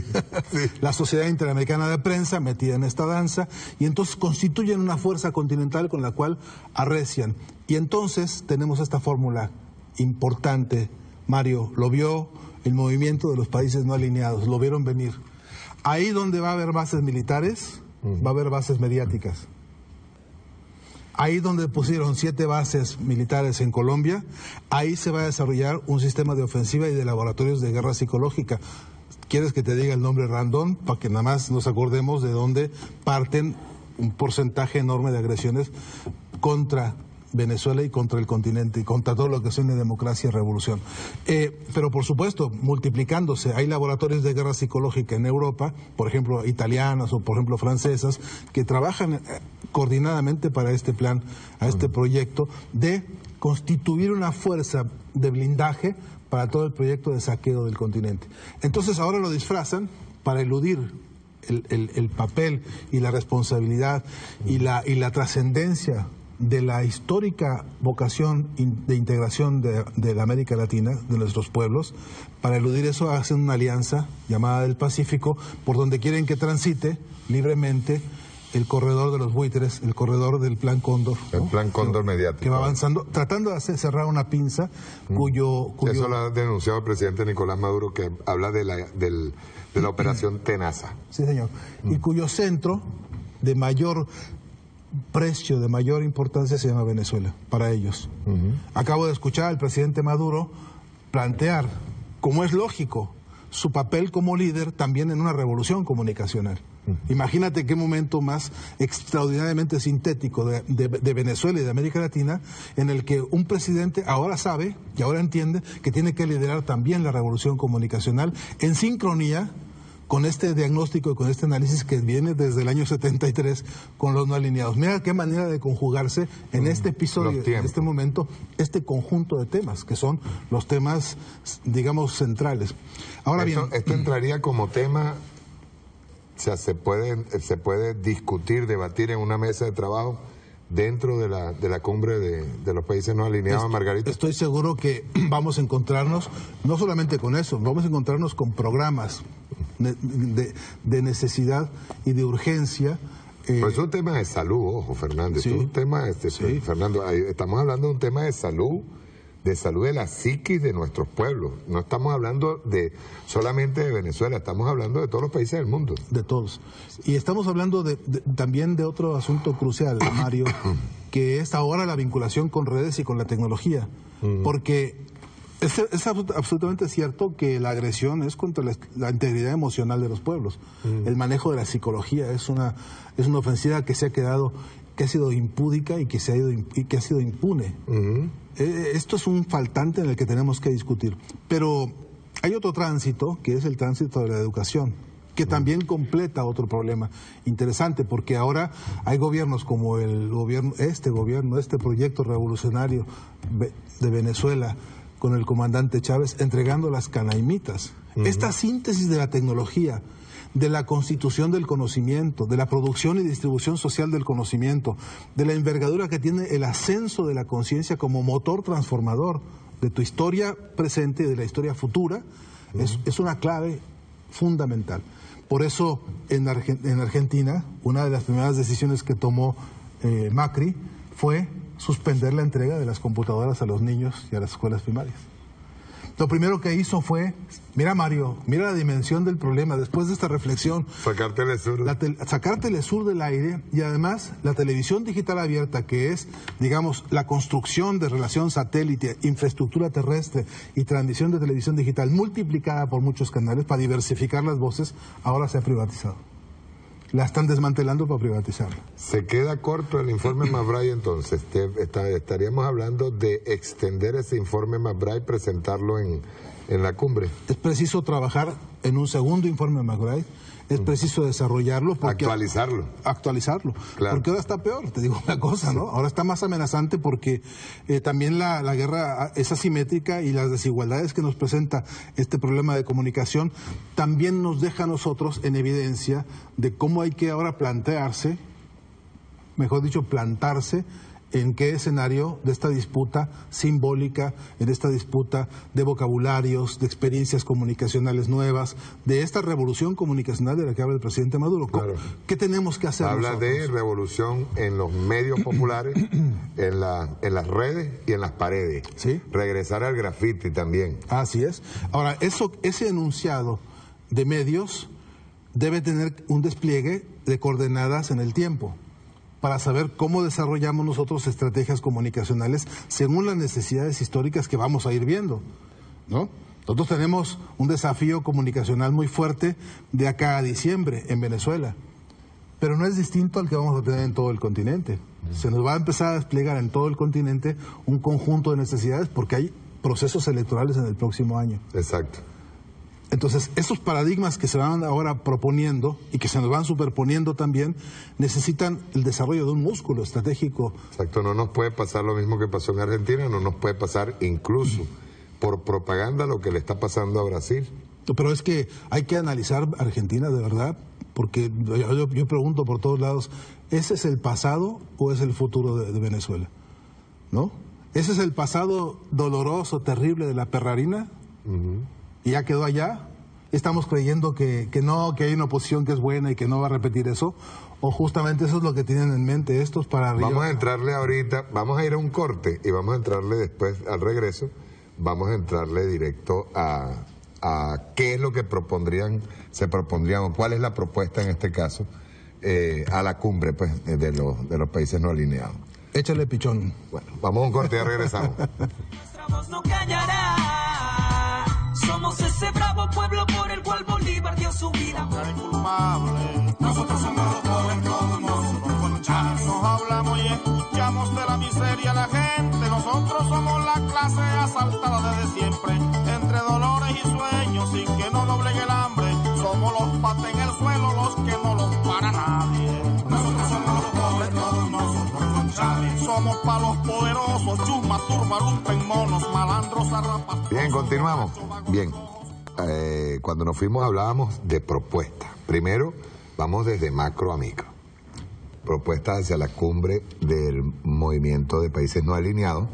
sí. La Sociedad Interamericana de Prensa metida en esta danza, y entonces constituyen una fuerza continental con la cual arrecian. Y entonces tenemos esta fórmula importante. Mario lo vio, el movimiento de los países no alineados, lo vieron venir. Ahí donde va a haber bases militares, va a haber bases mediáticas. Ahí donde pusieron 7 bases militares en Colombia, ahí se va a desarrollar un sistema de ofensiva y de laboratorios de guerra psicológica. ¿Quieres que te diga el nombre random? Para que nada más nos acordemos de dónde parten un porcentaje enorme de agresiones contra Venezuela y contra el continente y contra todo lo que suene democracia y revolución. Pero por supuesto, multiplicándose, hay laboratorios de guerra psicológica en Europa, por ejemplo italianas o por ejemplo francesas, que trabajan coordinadamente para este plan, a este proyecto de constituir una fuerza de blindaje para todo el proyecto de saqueo del continente. Entonces ahora lo disfrazan para eludir el papel y la responsabilidad y la trascendencia de la histórica vocación de integración de la América Latina, de nuestros pueblos. Para eludir eso hacen una alianza llamada del Pacífico, por donde quieren que transite libremente el corredor de los buitres, el corredor del Plan Cóndor. El Plan Cóndor mediático. Que va avanzando, tratando de cerrar una pinza cuyo... Eso lo ha denunciado el presidente Nicolás Maduro, que habla de la operación Tenaza. Sí, señor. Y cuyo centro de mayor precio de mayor importancia se llama Venezuela, para ellos. Acabo de escuchar al presidente Maduro plantear, como es lógico, su papel como líder también en una revolución comunicacional. Imagínate qué momento más extraordinariamente sintético de Venezuela y de América Latina, en el que un presidente ahora sabe y ahora entiende que tiene que liderar también la revolución comunicacional en sincronía con este diagnóstico y con este análisis que viene desde el año 73 con los no alineados. Mira qué manera de conjugarse en este episodio, en este momento, este conjunto de temas, que son los temas, digamos, centrales. Ahora bien, esto entraría como tema, o sea, se puede discutir, debatir en una mesa de trabajo dentro de la cumbre de los países no alineados, Margarita. Estoy seguro que vamos a encontrarnos, no solamente con eso, vamos a encontrarnos con programas de necesidad y de urgencia. Pues es un tema de salud, ojo, Fernando. Sí, es un tema, sí. Fernando, estamos hablando de un tema de salud de la psiquis de nuestros pueblos. No estamos hablando solamente de Venezuela, estamos hablando de todos los países del mundo. De todos. Y estamos hablando también de otro asunto crucial, Mario, que es ahora la vinculación con redes y con la tecnología. Porque es absolutamente cierto que la agresión es contra la integridad emocional de los pueblos. El manejo de la psicología es una ofensiva que ha sido impúdica y que ha sido impune. Esto es un faltante en el que tenemos que discutir. Pero hay otro tránsito, que es el tránsito de la educación, que también completa otro problema interesante, porque ahora hay gobiernos como este proyecto revolucionario de Venezuela, con el comandante Chávez, entregando las canaimitas. Esta síntesis de la tecnología, de la constitución del conocimiento, de la producción y distribución social del conocimiento, de la envergadura que tiene el ascenso de la conciencia como motor transformador de tu historia presente y de la historia futura, es una clave fundamental. Por eso, en Argentina, una de las primeras decisiones que tomó Macri fue suspender la entrega de las computadoras a los niños y a las escuelas primarias. Lo primero que hizo fue, mira Mario, mira la dimensión del problema, después de esta reflexión. Sacar Telesur. Sacar Telesur del aire, y además la televisión digital abierta, que es, digamos, la construcción de relación satélite, infraestructura terrestre y transmisión de televisión digital multiplicada por muchos canales para diversificar las voces, ahora se ha privatizado. La están desmantelando para privatizarla. Se queda corto el informe McBride, entonces. Estaríamos hablando de extender ese informe McBride, presentarlo en la cumbre. Es preciso trabajar en un segundo informe McBride. Es preciso desarrollarlo. Actualizarlo. Claro. Porque ahora está peor, te digo una cosa, ¿no? Ahora está más amenazante porque también la guerra es asimétrica y las desigualdades que nos presenta este problema de comunicación también nos deja a nosotros en evidencia de cómo hay que ahora plantarse en qué escenario de esta disputa simbólica, en esta disputa de vocabularios, de experiencias comunicacionales nuevas, de esta revolución comunicacional de la que habla el presidente Maduro. Claro. ¿Qué tenemos que hacer nosotros? Habla de revolución en los medios populares, en las redes y en las paredes. ¿Sí? Regresar al graffiti también. Así es. Ahora, ese enunciado de medios debe tener un despliegue de coordenadas en el tiempo, para saber cómo desarrollamos nosotros estrategias comunicacionales según las necesidades históricas que vamos a ir viendo, ¿no? Nosotros tenemos un desafío comunicacional muy fuerte de acá a diciembre en Venezuela, pero no es distinto al que vamos a tener en todo el continente. Se nos va a empezar a desplegar en todo el continente un conjunto de necesidades porque hay procesos electorales en el próximo año. Exacto. Entonces, esos paradigmas que se van ahora proponiendo y que se nos van superponiendo también, necesitan el desarrollo de un músculo estratégico. Exacto, no nos puede pasar lo mismo que pasó en Argentina, no nos puede pasar incluso por propaganda lo que le está pasando a Brasil. Pero es que hay que analizar Argentina de verdad, porque yo pregunto por todos lados, ¿ese es el pasado o es el futuro de Venezuela? ¿No? ¿Ese es el pasado doloroso, terrible de la perrarina? ¿Y ya quedó allá? ¿Estamos creyendo que no, que hay una oposición que es buena y que no va a repetir eso? ¿O justamente eso es lo que tienen en mente estos para arriba? Vamos a entrarle ahorita, vamos a ir a un corte y vamos a entrarle después, al regreso, vamos a entrarle directo a qué es lo que se propondrían, o cuál es la propuesta en este caso a la cumbre pues, de los países no alineados. Échale pichón. Bueno, vamos a un corte y regresamos. Nuestra voz no callará. Somos ese bravo pueblo por el cual Bolívar dio su vida. Nosotros somos los pobres, todos nosotros con Chávez. Nos hablamos y escuchamos de la miseria a la gente. Nosotros somos la clase asaltada desde siempre. Entre dolores y sueños, sin que nos doblegue el hambre. Somos los pates en el suelo, los que no los para nadie. Nosotros somos los pobres, todos nosotros con Chávez. Somos pa' los poderosos, chusma, turba, lumpen, monos, malandros, zarrapas. Bien, continuamos. Bien. Cuando nos fuimos hablábamos de propuestas. Primero, vamos desde macro a micro. Propuestas hacia la cumbre del movimiento de países no alineados,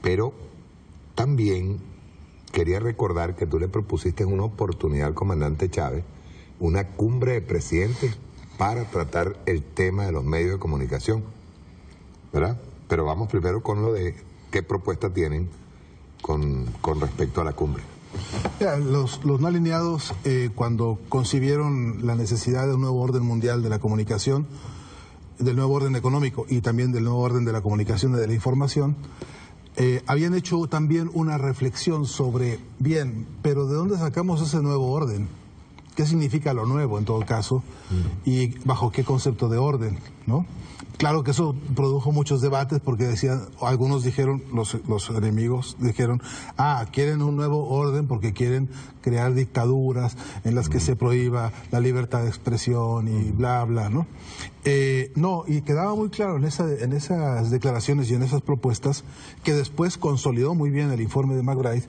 pero también quería recordar que tú le propusiste una oportunidad al comandante Chávez, una cumbre de presidentes para tratar el tema de los medios de comunicación, ¿verdad? Pero vamos primero con lo de qué propuesta tienen con respecto a la cumbre. Ya, los no alineados, cuando concibieron la necesidad de un nuevo orden mundial de la comunicación, del nuevo orden económico y también del nuevo orden de la comunicación y de la información, habían hecho también una reflexión sobre, bien, pero ¿de dónde sacamos ese nuevo orden? ¿Qué significa lo nuevo en todo caso? ¿Y bajo qué concepto de orden? ¿No? Claro que eso produjo muchos debates porque decían, algunos dijeron, los enemigos dijeron, quieren un nuevo orden porque quieren crear dictaduras en las que se prohíba la libertad de expresión y bla, bla, ¿no? No, y quedaba muy claro en esas declaraciones y en esas propuestas, que después consolidó muy bien el informe de McBride,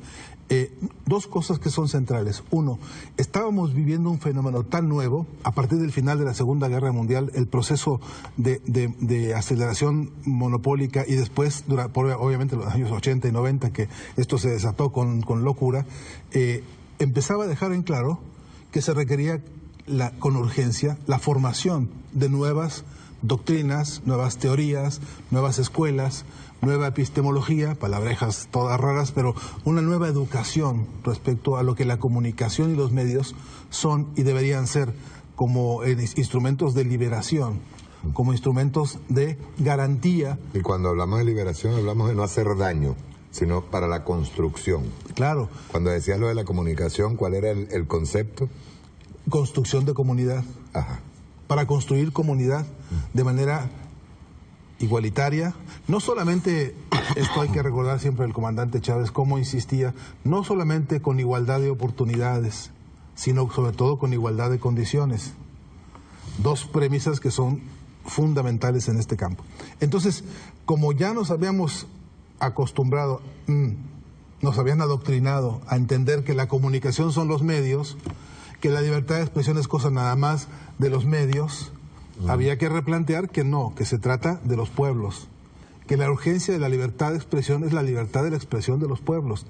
dos cosas que son centrales. Uno, estábamos viviendo un fenómeno tan nuevo, a partir del final de la Segunda Guerra Mundial, el proceso de aceleración monopólica y después, obviamente los años 80 y 90, que esto se desató con locura, empezaba a dejar en claro que se requería con urgencia la formación de nuevas doctrinas, nuevas teorías, nuevas escuelas, nueva epistemología, palabrejas todas raras, pero una nueva educación respecto a lo que la comunicación y los medios son y deberían ser como instrumentos de liberación, como instrumentos de garantía. Y cuando hablamos de liberación hablamos de no hacer daño, sino para la construcción. Claro. Cuando decías lo de la comunicación, ¿cuál era el concepto? Construcción de comunidad. Ajá. Para construir comunidad de manera igualitaria. No solamente, esto hay que recordar siempre el comandante Chávez, cómo insistía, no solamente con igualdad de oportunidades, sino sobre todo con igualdad de condiciones. Dos premisas que son fundamentales en este campo. Entonces, como ya nos habíamos acostumbrado, nos habían adoctrinado a entender que la comunicación son los medios, que la libertad de expresión es cosa nada más de los medios, había que replantear que no, que se trata de los pueblos, que la urgencia de la libertad de expresión es la libertad de la expresión de los pueblos.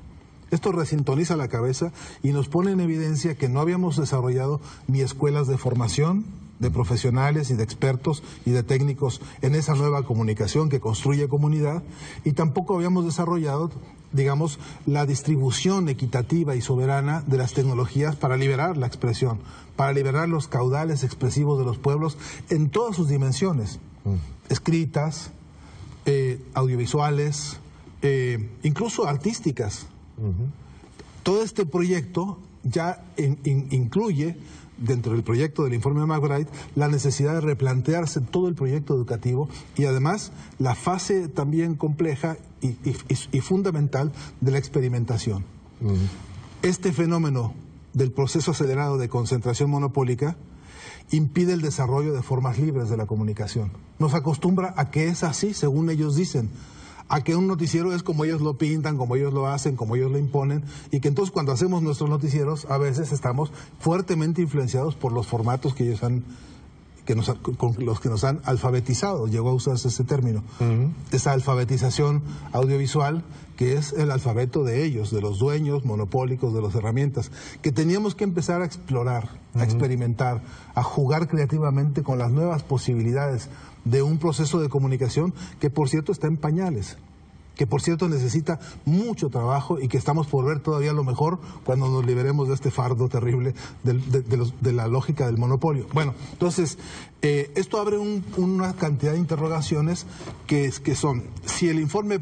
Esto resintoniza la cabeza y nos pone en evidencia que no habíamos desarrollado ni escuelas de formación de profesionales y de expertos y de técnicos en esa nueva comunicación que construye comunidad, y tampoco habíamos desarrollado, digamos, la distribución equitativa y soberana de las tecnologías para liberar la expresión, para liberar los caudales expresivos de los pueblos en todas sus dimensiones, escritas, audiovisuales, incluso artísticas. Todo este proyecto ya incluye, dentro del proyecto del informe de McBride, la necesidad de replantearse todo el proyecto educativo y además la fase también compleja y fundamental de la experimentación. Este fenómeno del proceso acelerado de concentración monopólica impide el desarrollo de formas libres de la comunicación. Nos acostumbra a que es así, según ellos dicen, a que un noticiero es como ellos lo pintan, como ellos lo hacen, como ellos lo imponen, y que entonces cuando hacemos nuestros noticieros a veces estamos fuertemente influenciados por los formatos que ellos con los que nos han alfabetizado. Llegó a usarse ese término. Esa alfabetización audiovisual que es el alfabeto de ellos, de los dueños monopólicos de las herramientas, que teníamos que empezar a explorar, a experimentar, a jugar creativamente con las nuevas posibilidades de un proceso de comunicación que, por cierto, está en pañales. que por cierto necesita mucho trabajo y que estamos por ver todavía lo mejor cuando nos liberemos de este fardo terrible de la lógica del monopolio. Bueno, entonces, esto abre una cantidad de interrogaciones que son, si el informe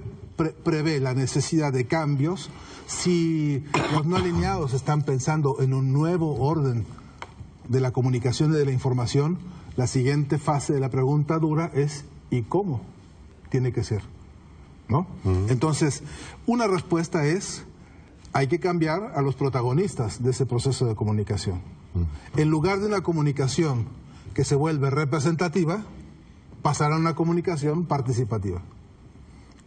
prevé la necesidad de cambios, si los no alineados están pensando en un nuevo orden de la comunicación y de la información, la siguiente fase de la pregunta dura es ¿y cómo tiene que ser? ¿No? Entonces, una respuesta es, hay que cambiar a los protagonistas de ese proceso de comunicación. En lugar de una comunicación que se vuelve representativa, pasar a una comunicación participativa.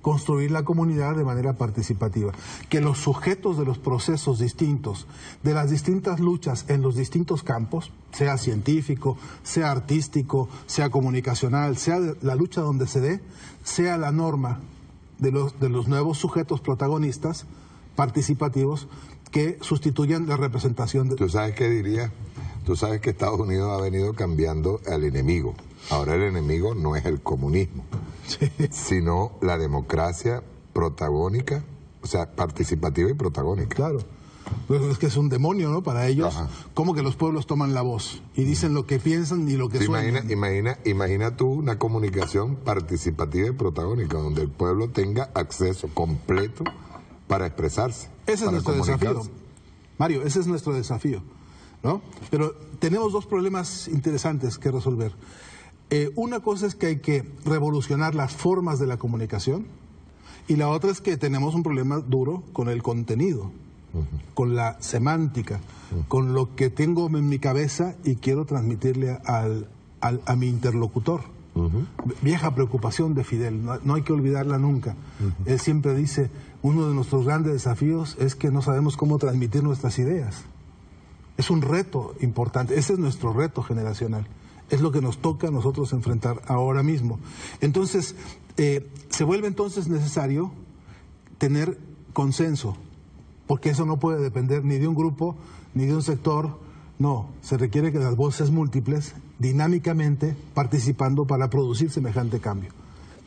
Construir la comunidad de manera participativa. Que los sujetos de los procesos distintos, de las distintas luchas en los distintos campos, sea científico, sea artístico, sea comunicacional, sea la lucha donde se dé, sea la norma de los nuevos sujetos protagonistas participativos que sustituyan la representación de... ¿Tú sabes qué diría? Tú sabes que Estados Unidos ha venido cambiando al enemigo. Ahora el enemigo no es el comunismo, sino la democracia protagónica, o sea, participativa y protagónica. Claro. Pues es que es un demonio, ¿no? Para ellos, Ajá. como que los pueblos toman la voz y dicen lo que piensan y lo que sueñan. Imagina tú una comunicación participativa y protagónica, donde el pueblo tenga acceso completo para expresarse. Ese es nuestro desafío. Mario, ese es nuestro desafío, ¿no? Pero tenemos dos problemas interesantes que resolver. Una cosa es que hay que revolucionar las formas de la comunicación y la otra es que tenemos un problema duro con el contenido, con la semántica, con lo que tengo en mi cabeza y quiero transmitirle a mi interlocutor. Vieja preocupación de Fidel, no hay que olvidarla nunca. Él siempre dice, uno de nuestros grandes desafíos es que no sabemos cómo transmitir nuestras ideas. Es un reto importante, ese es nuestro reto generacional. Es lo que nos toca a nosotros enfrentar ahora mismo. Entonces, se vuelve entonces necesario tener consenso, porque eso no puede depender ni de un grupo, ni de un sector. No, se requiere que las voces múltiples, dinámicamente, participando para producir semejante cambio.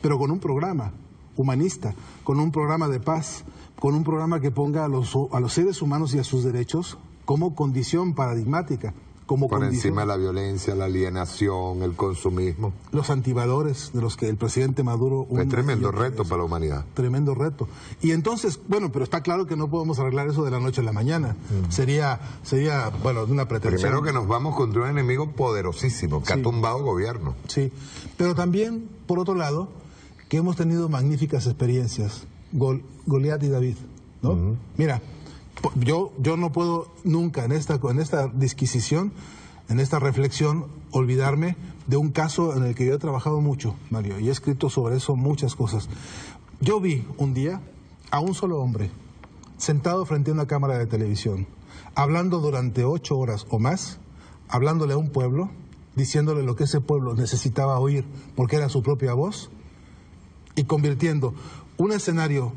Pero con un programa humanista, con un programa de paz, con un programa que ponga a los seres humanos y a sus derechos como condición paradigmática. Como por condición, encima de la violencia, la alienación, el consumismo. Los antivalores de los que el presidente Maduro... Es tremendo reto para la humanidad. Tremendo reto. Y entonces, bueno, pero está claro que no podemos arreglar eso de la noche a la mañana. Sería, bueno, una pretensión. Primero que nos vamos contra un enemigo poderosísimo, que ha tumbado gobierno. Sí, pero también, por otro lado, que hemos tenido magníficas experiencias. Goliat y David, ¿no? Mira... Yo no puedo nunca en esta disquisición, en esta reflexión, olvidarme de un caso en el que yo he trabajado mucho, Mario, y he escrito sobre eso muchas cosas. Yo vi un día a un solo hombre sentado frente a una cámara de televisión, hablando durante 8 horas o más, hablándole a un pueblo, diciéndole lo que ese pueblo necesitaba oír porque era su propia voz, y convirtiendo un escenario,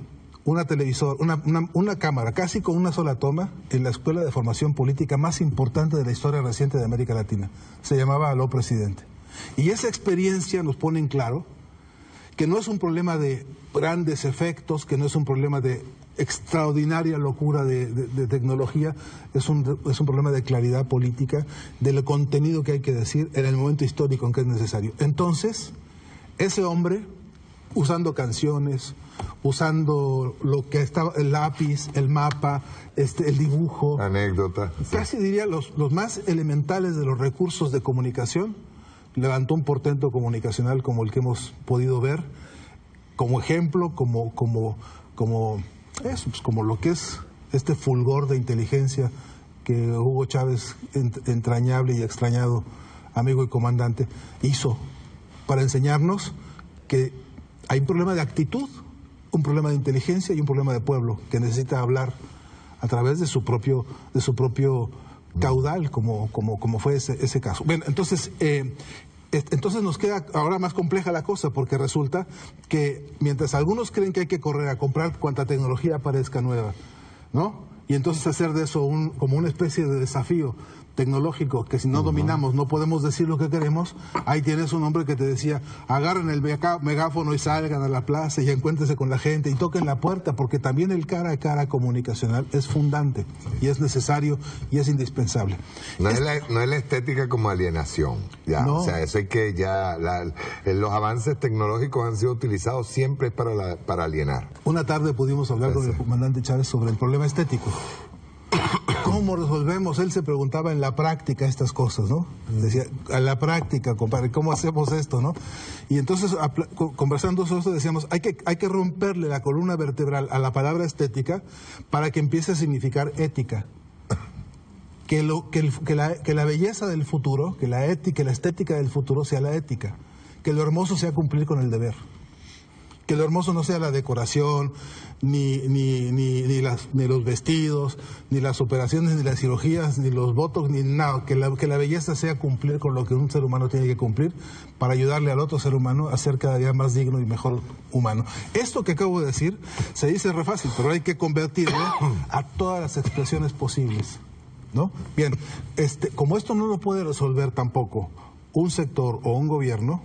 una cámara, casi con una sola toma, en la escuela de formación política más importante de la historia reciente de América Latina. Se llamaba Aló Presidente. Y esa experiencia nos pone en claro que no es un problema de grandes efectos, que no es un problema de extraordinaria locura de tecnología, es un problema de claridad política, del contenido que hay que decir en el momento histórico en que es necesario. Entonces, ese hombre, usando canciones, usando lo que estaba, el lápiz, el mapa, el dibujo, anécdota, casi diría los más elementales de los recursos de comunicación, levantó un portento comunicacional como el que hemos podido ver, como ejemplo, como lo que es este fulgor de inteligencia que Hugo Chávez, entrañable y extrañado amigo y comandante, hizo para enseñarnos que hay un problema de actitud, un problema de inteligencia y un problema de pueblo que necesita hablar a través de su propio caudal, como fue ese caso. Bueno, entonces nos queda ahora más compleja la cosa, porque resulta que mientras algunos creen que hay que correr a comprar cuanta tecnología aparezca nueva, ¿no? Y entonces hacer de eso como una especie de desafío tecnológico que si no dominamos no podemos decir lo que queremos, ahí tienes un hombre que te decía, agarren el megáfono y salgan a la plaza y encuéntrense con la gente y toquen la puerta, porque también el cara a cara comunicacional es fundante y es necesario y es indispensable. No es la estética como alienación, ya, no. O sea, eso hay que ya, los avances tecnológicos han sido utilizados siempre para alienar. Una tarde pudimos hablar con el comandante Chávez sobre el problema estético. ¿Cómo resolvemos? Él se preguntaba en la práctica estas cosas, ¿no? Decía, a la práctica, compadre, ¿cómo hacemos esto, no? Y entonces, conversando sobre esto, decíamos, hay que romperle la columna vertebral a la palabra estética para que empiece a significar ética. Que la belleza del futuro, que la estética del futuro sea la ética. Que lo hermoso sea cumplir con el deber. Que lo hermoso no sea la decoración, ni los vestidos, ni las operaciones, ni las cirugías, ni los botox, ni nada. Que la belleza sea cumplir con lo que un ser humano tiene que cumplir para ayudarle al otro ser humano a ser cada día más digno y mejor humano. Esto que acabo de decir se dice re fácil, pero hay que convertirlo a todas las expresiones posibles, ¿no? Bien, como esto no lo puede resolver tampoco un sector o un gobierno,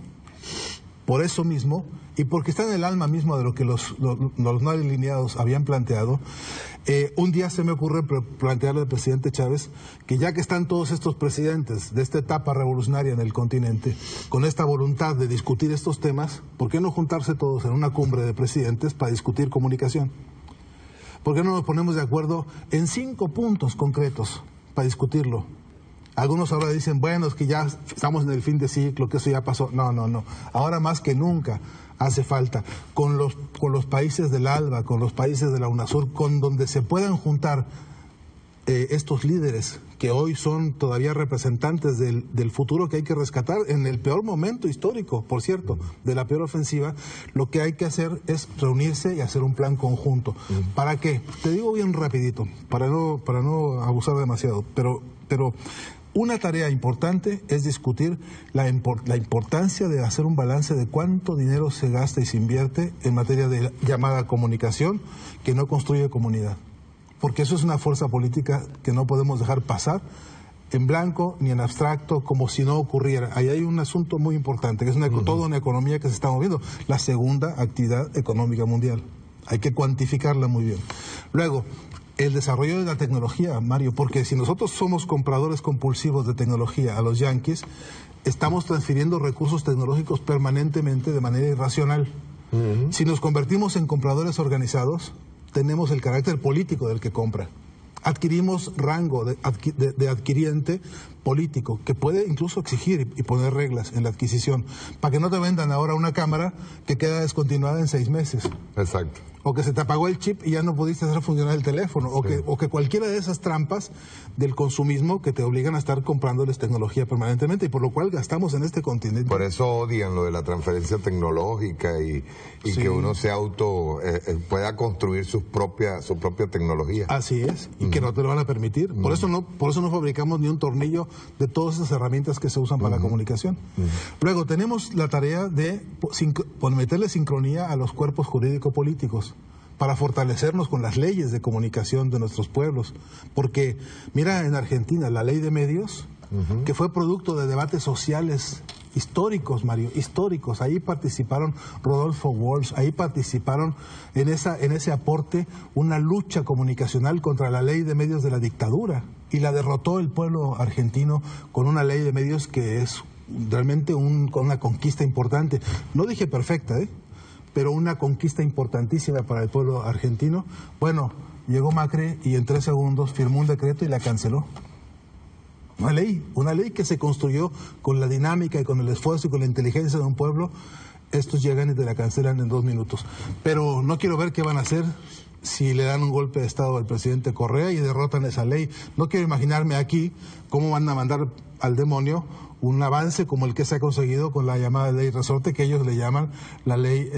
por eso mismo, y porque está en el alma mismo de lo que los no alineados habían planteado, un día se me ocurre plantearle al presidente Chávez que ya que están todos estos presidentes de esta etapa revolucionaria en el continente, con esta voluntad de discutir estos temas, ¿por qué no juntarse todos en una cumbre de presidentes para discutir comunicación? ¿Por qué no nos ponemos de acuerdo en 5 puntos concretos para discutirlo? Algunos ahora dicen, bueno, es que ya estamos en el fin de ciclo, que eso ya pasó. No. Ahora más que nunca hace falta, con los países del ALBA, con los países de la UNASUR, con donde se puedan juntar estos líderes que hoy son todavía representantes del futuro que hay que rescatar en el peor momento histórico, por cierto, de la peor ofensiva. Lo que hay que hacer es reunirse y hacer un plan conjunto. ¿Para qué? Te digo bien rapidito, para no abusar demasiado, pero una tarea importante es discutir la importancia de hacer un balance de cuánto dinero se gasta y se invierte en materia de llamada comunicación que no construye comunidad. Porque eso es una fuerza política que no podemos dejar pasar en blanco ni en abstracto como si no ocurriera. Ahí hay un asunto muy importante, que es toda una economía que se está moviendo, la segunda actividad económica mundial. Hay que cuantificarla muy bien. Luego, el desarrollo de la tecnología, Mario, porque si nosotros somos compradores compulsivos de tecnología a los yanquis, estamos transfiriendo recursos tecnológicos permanentemente de manera irracional. Si nos convertimos en compradores organizados, tenemos el carácter político del que compra. Adquirimos rango de adquiriente político, que puede incluso exigir y poner reglas en la adquisición, para que no te vendan ahora una cámara que queda descontinuada en 6 meses. Exacto. O que se te apagó el chip y ya no pudiste hacer funcionar el teléfono, o que cualquiera de esas trampas del consumismo que te obligan a estar comprándoles tecnología permanentemente, y por lo cual gastamos en este continente. Por eso odian lo de la transferencia tecnológica y que uno se pueda construir su propia tecnología. Así es, y que no te lo van a permitir. Por eso no fabricamos ni un tornillo de todas esas herramientas que se usan para la comunicación. Luego tenemos la tarea de meterle sincronía a los cuerpos jurídico-políticos para fortalecernos con las leyes de comunicación de nuestros pueblos. Porque, mira, en Argentina, la ley de medios, que fue producto de debates sociales históricos, Mario, históricos. Ahí participaron Rodolfo Walsh, ahí participaron en ese aporte una lucha comunicacional contra la ley de medios de la dictadura, y la derrotó el pueblo argentino con una ley de medios que es realmente una conquista importante. No dije perfecta, pero una conquista importantísima para el pueblo argentino. Bueno, llegó Macri y en 3 segundos firmó un decreto y la canceló. Una ley que se construyó con la dinámica y con el esfuerzo y con la inteligencia de un pueblo. Estos llegan y te la cancelan en 2 minutos. Pero no quiero ver qué van a hacer si le dan un golpe de Estado al presidente Correa y derrotan esa ley. No quiero imaginarme aquí cómo van a mandar al demonio un avance como el que se ha conseguido con la llamada ley resorte, que ellos le llaman la ley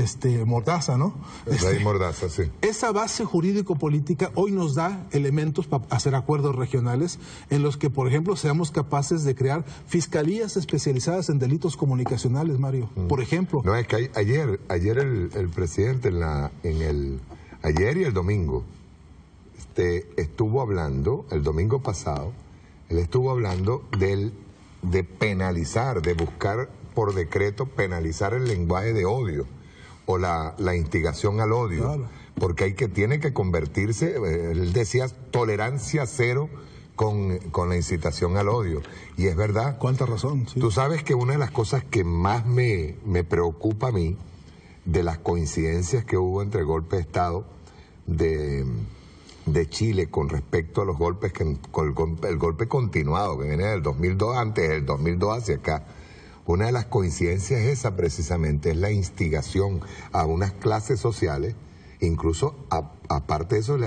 Mordaza, ¿no? Ley Mordaza, sí. Esa base jurídico-política hoy nos da elementos para hacer acuerdos regionales en los que, por ejemplo, seamos capaces de crear fiscalías especializadas en delitos comunicacionales, Mario. Por ejemplo. No, es que ayer el presidente ayer y el domingo estuvo hablando, el domingo pasado, Él estuvo hablando de penalizar, de buscar por decreto penalizar el lenguaje de odio o la instigación al odio. Claro. Porque tiene que convertirse, él decía, tolerancia cero con la incitación al odio. Y es verdad. ¿Cuánta razón? Sí. Tú sabes que una de las cosas que más me preocupa a mí, de las coincidencias que hubo entre el golpe de Estado de Chile con respecto a los golpes, el golpe continuado que viene del 2002, antes del 2002 hacia acá, una de las coincidencias es esa precisamente, es la instigación a unas clases sociales. Incluso, aparte de eso,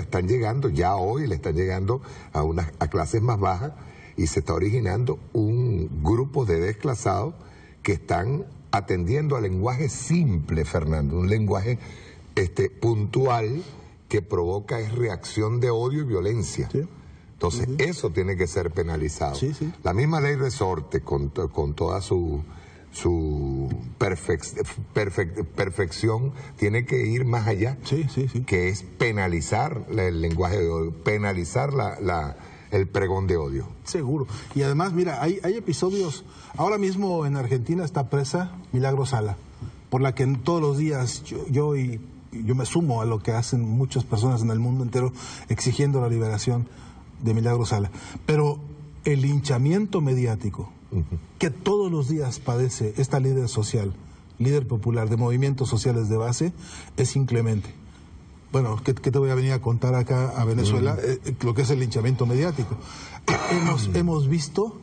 ya hoy le están llegando a clases más bajas, y se está originando un grupo de desclasados que están atendiendo al lenguaje simple, Fernando, un lenguaje puntual que provoca reacción de odio y violencia. Sí. Entonces, eso tiene que ser penalizado. Sí, sí. La misma ley resorte, con toda su perfección, tiene que ir más allá, que es penalizar el lenguaje de odio, penalizar el pregón de odio. Seguro. Y además, mira, hay episodios. Ahora mismo en Argentina está presa Milagros Sala, por la que todos los días yo me sumo a lo que hacen muchas personas en el mundo entero exigiendo la liberación de Milagros Sala. Pero el linchamiento mediático que todos los días padece esta líder social, líder popular de movimientos sociales de base, es inclemente. Bueno, ¿qué te voy a venir a contar acá a Venezuela? Lo que es el linchamiento mediático. Hemos visto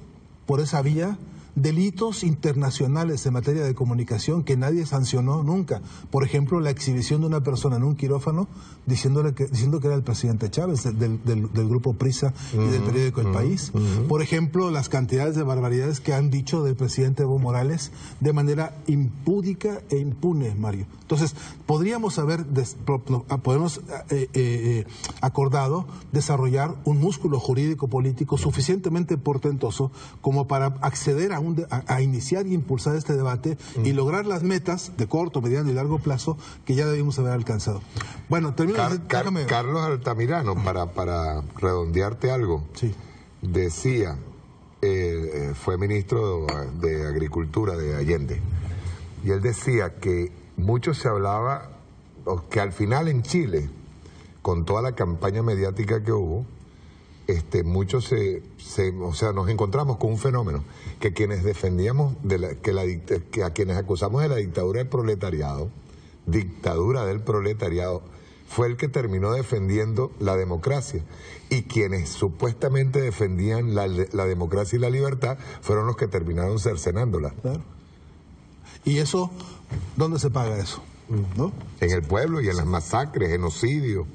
por esa vía delitos internacionales en materia de comunicación que nadie sancionó nunca. Por ejemplo, la exhibición de una persona en un quirófano diciendo que era el presidente Chávez del grupo Prisa y del periódico El País. Por ejemplo, las cantidades de barbaridades que han dicho del presidente Evo Morales de manera impúdica e impune, Mario. Entonces, podemos acordado desarrollar un músculo jurídico político suficientemente portentoso como para acceder a iniciar y impulsar este debate y lograr las metas de corto, mediano y largo plazo que ya debimos haber alcanzado. Bueno, termino. Carlos Altamirano, para redondearte algo, decía, fue ministro de Agricultura de Allende, y él decía que mucho se hablaba, que al final en Chile, con toda la campaña mediática que hubo, muchos nos encontramos con un fenómeno, que quienes defendíamos que a quienes acusamos de la dictadura del proletariado, fue el que terminó defendiendo la democracia, y quienes supuestamente defendían la democracia y la libertad fueron los que terminaron cercenándola. Claro. ¿Y eso, dónde se paga eso? ¿No? En el pueblo y en las masacres, genocidios.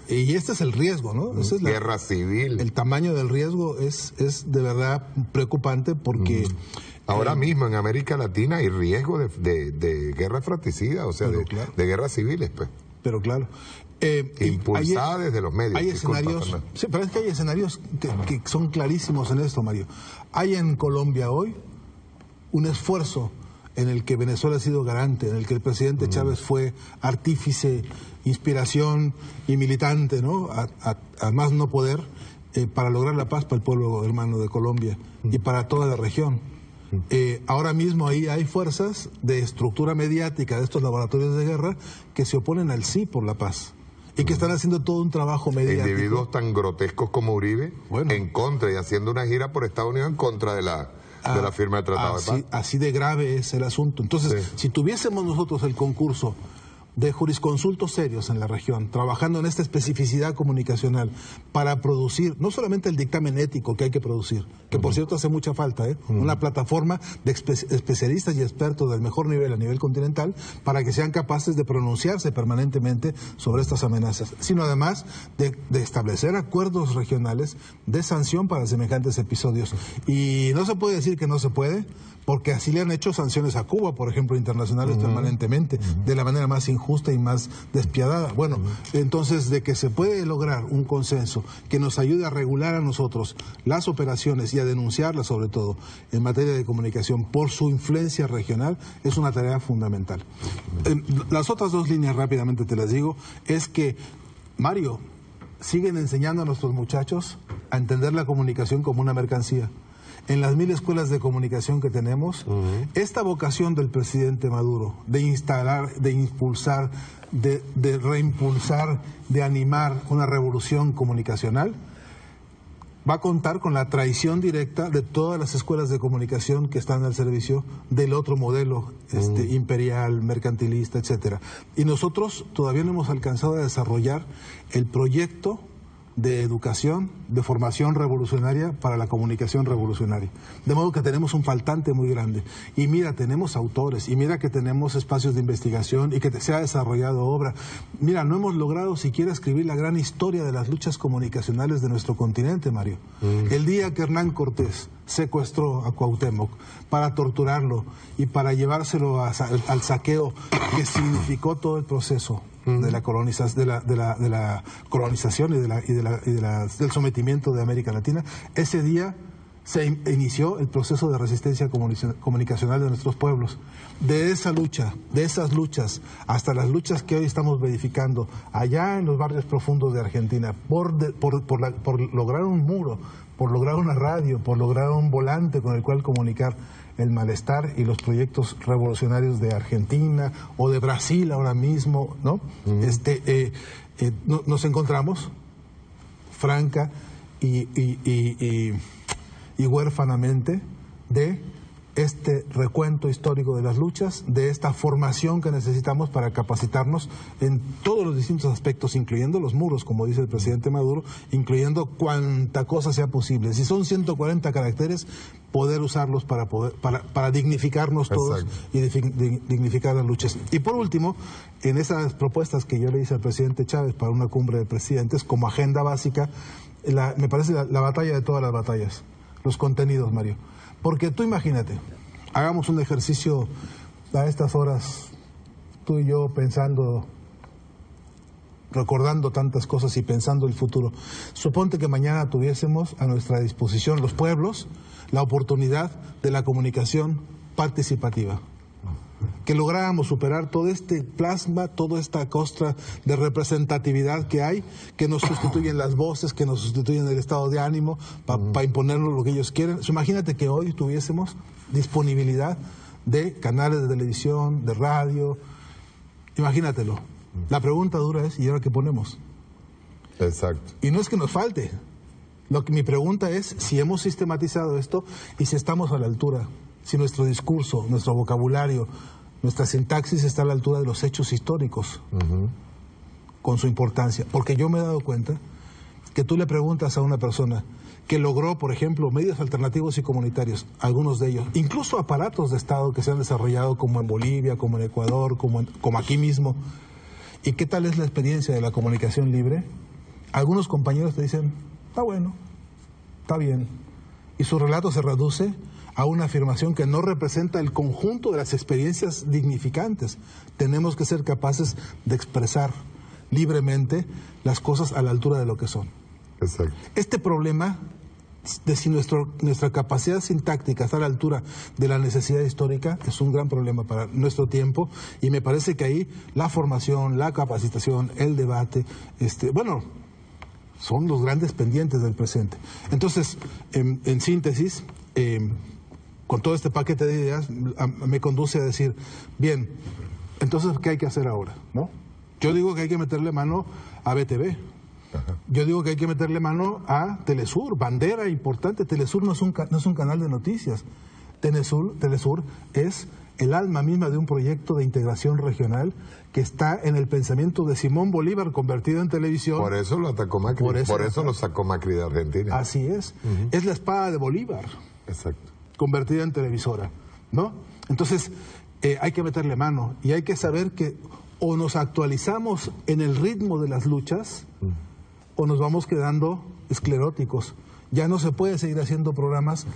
Y este es el riesgo, ¿no? Esa es guerra civil. El tamaño del riesgo es de verdad preocupante, porque ahora mismo en América Latina hay riesgo de guerra fratricida, o sea, de guerras civiles, pues. Pero claro. Impulsada desde los medios. Hay escenarios, sí, pero es que hay escenarios que son clarísimos en esto, Mario. Hay en Colombia hoy un esfuerzo en el que Venezuela ha sido garante, en el que el presidente Chávez fue artífice, inspiración y militante, ¿no? A más no poder, para lograr la paz para el pueblo hermano de Colombia y para toda la región. Ahora mismo ahí hay fuerzas de estructura mediática de estos laboratorios de guerra que se oponen al sí por la paz y que están haciendo todo un trabajo mediático. Individuos tan grotescos como Uribe, en contra, y haciendo una gira por Estados Unidos en contra de la firma de Tratado de Paz. Así de grave es el asunto. Entonces, si tuviésemos nosotros el concurso de jurisconsultos serios en la región, trabajando en esta especificidad comunicacional para producir, no solamente el dictamen ético que hay que producir, que por cierto hace mucha falta, una plataforma de especialistas y expertos del mejor nivel a nivel continental para que sean capaces de pronunciarse permanentemente sobre estas amenazas, sino además de establecer acuerdos regionales de sanción para semejantes episodios. Y no se puede decir que no se puede, porque así le han hecho sanciones a Cuba, por ejemplo, internacionales permanentemente, de la manera más injusta y más despiadada. Bueno, entonces, de que se puede lograr un consenso que nos ayude a regular a nosotros las operaciones y a denunciarlas, sobre todo, en materia de comunicación, por su influencia regional, es una tarea fundamental. Las otras dos líneas, rápidamente te las digo, es que, Mario, siguen enseñando a nuestros muchachos a entender la comunicación como una mercancía. En las 1000 escuelas de comunicación que tenemos, esta vocación del presidente Maduro de instalar, de impulsar, de reimpulsar, de animar una revolución comunicacional, va a contar con la traición directa de todas las escuelas de comunicación que están al servicio del otro modelo imperial, mercantilista, etcétera. Y nosotros todavía no hemos alcanzado a desarrollar el proyecto de educación, de formación revolucionaria para la comunicación revolucionaria. De modo que tenemos un faltante muy grande. Y mira, tenemos autores, y mira que tenemos espacios de investigación, y que se ha desarrollado obra. Mira, no hemos logrado siquiera escribir la gran historia de las luchas comunicacionales de nuestro continente, Mario. El día que Hernán Cortés secuestró a Cuauhtémoc para torturarlo y para llevárselo al saqueo que significó todo el proceso de la colonización y del sometimiento de América Latina, ese día se inició el proceso de resistencia comunicacional de nuestros pueblos. De esa lucha, de esas luchas, hasta las luchas que hoy estamos verificando allá en los barrios profundos de Argentina, por lograr un muro, por lograr una radio, por lograr un volante con el cual comunicar el malestar y los proyectos revolucionarios de Argentina o de Brasil ahora mismo, ¿no? Nos encontramos franca y huérfanamente de este recuento histórico de las luchas, de esta formación que necesitamos para capacitarnos en todos los distintos aspectos, incluyendo los muros, como dice el presidente Maduro, incluyendo cuanta cosa sea posible. Si son 140 caracteres, poder usarlos para dignificarnos todos. Exacto. Y dignificar las luchas. Y por último, en esas propuestas que yo le hice al presidente Chávez para una cumbre de presidentes, como agenda básica, me parece la batalla de todas las batallas, los contenidos, Mario. Porque tú imagínate, hagamos un ejercicio a estas horas, tú y yo pensando, recordando tantas cosas y pensando el futuro. Suponte que mañana tuviésemos a nuestra disposición los pueblos la oportunidad de la comunicación participativa. Que lográramos superar todo este plasma, toda esta costra de representatividad que hay, que nos sustituyen las voces, que nos sustituyen el estado de ánimo para imponernos lo que ellos quieren. Imagínate que hoy tuviésemos disponibilidad de canales de televisión, de radio. Imagínatelo. La pregunta dura es, ¿y ahora qué ponemos? Exacto. Y no es que nos falte. Mi pregunta es si hemos sistematizado esto y si estamos a la altura. Si nuestro discurso, nuestro vocabulario, nuestra sintaxis está a la altura de los hechos históricos, con su importancia. Porque yo me he dado cuenta que tú le preguntas a una persona que logró, por ejemplo, medios alternativos y comunitarios, algunos de ellos, incluso aparatos de Estado que se han desarrollado como en Bolivia, como en Ecuador, como aquí mismo, ¿y qué tal es la experiencia de la comunicación libre? Algunos compañeros te dicen, está bueno, está bien, y su relato se reduce a una afirmación que no representa el conjunto de las experiencias dignificantes. Tenemos que ser capaces de expresar libremente las cosas a la altura de lo que son. Exacto. Este problema de si nuestra capacidad sintáctica está a la altura de la necesidad histórica es un gran problema para nuestro tiempo, y me parece que ahí la formación, la capacitación, el debate, son los grandes pendientes del presente. Entonces, en síntesis, con todo este paquete de ideas, me conduce a decir, bien, entonces, ¿qué hay que hacer ahora? ¿No? Yo digo que hay que meterle mano a BTV. Yo digo que hay que meterle mano a Telesur, bandera importante. Telesur no es un canal de noticias. Telesur es el alma misma de un proyecto de integración regional que está en el pensamiento de Simón Bolívar convertido en televisión. Por eso lo atacó Macri. Por eso lo sacó Macri de Argentina. Así es. Es la espada de Bolívar. Exacto. Convertida en televisora, ¿no? Entonces, hay que meterle mano y hay que saber que o nos actualizamos en el ritmo de las luchas o nos vamos quedando escleróticos. Ya no se puede seguir haciendo programas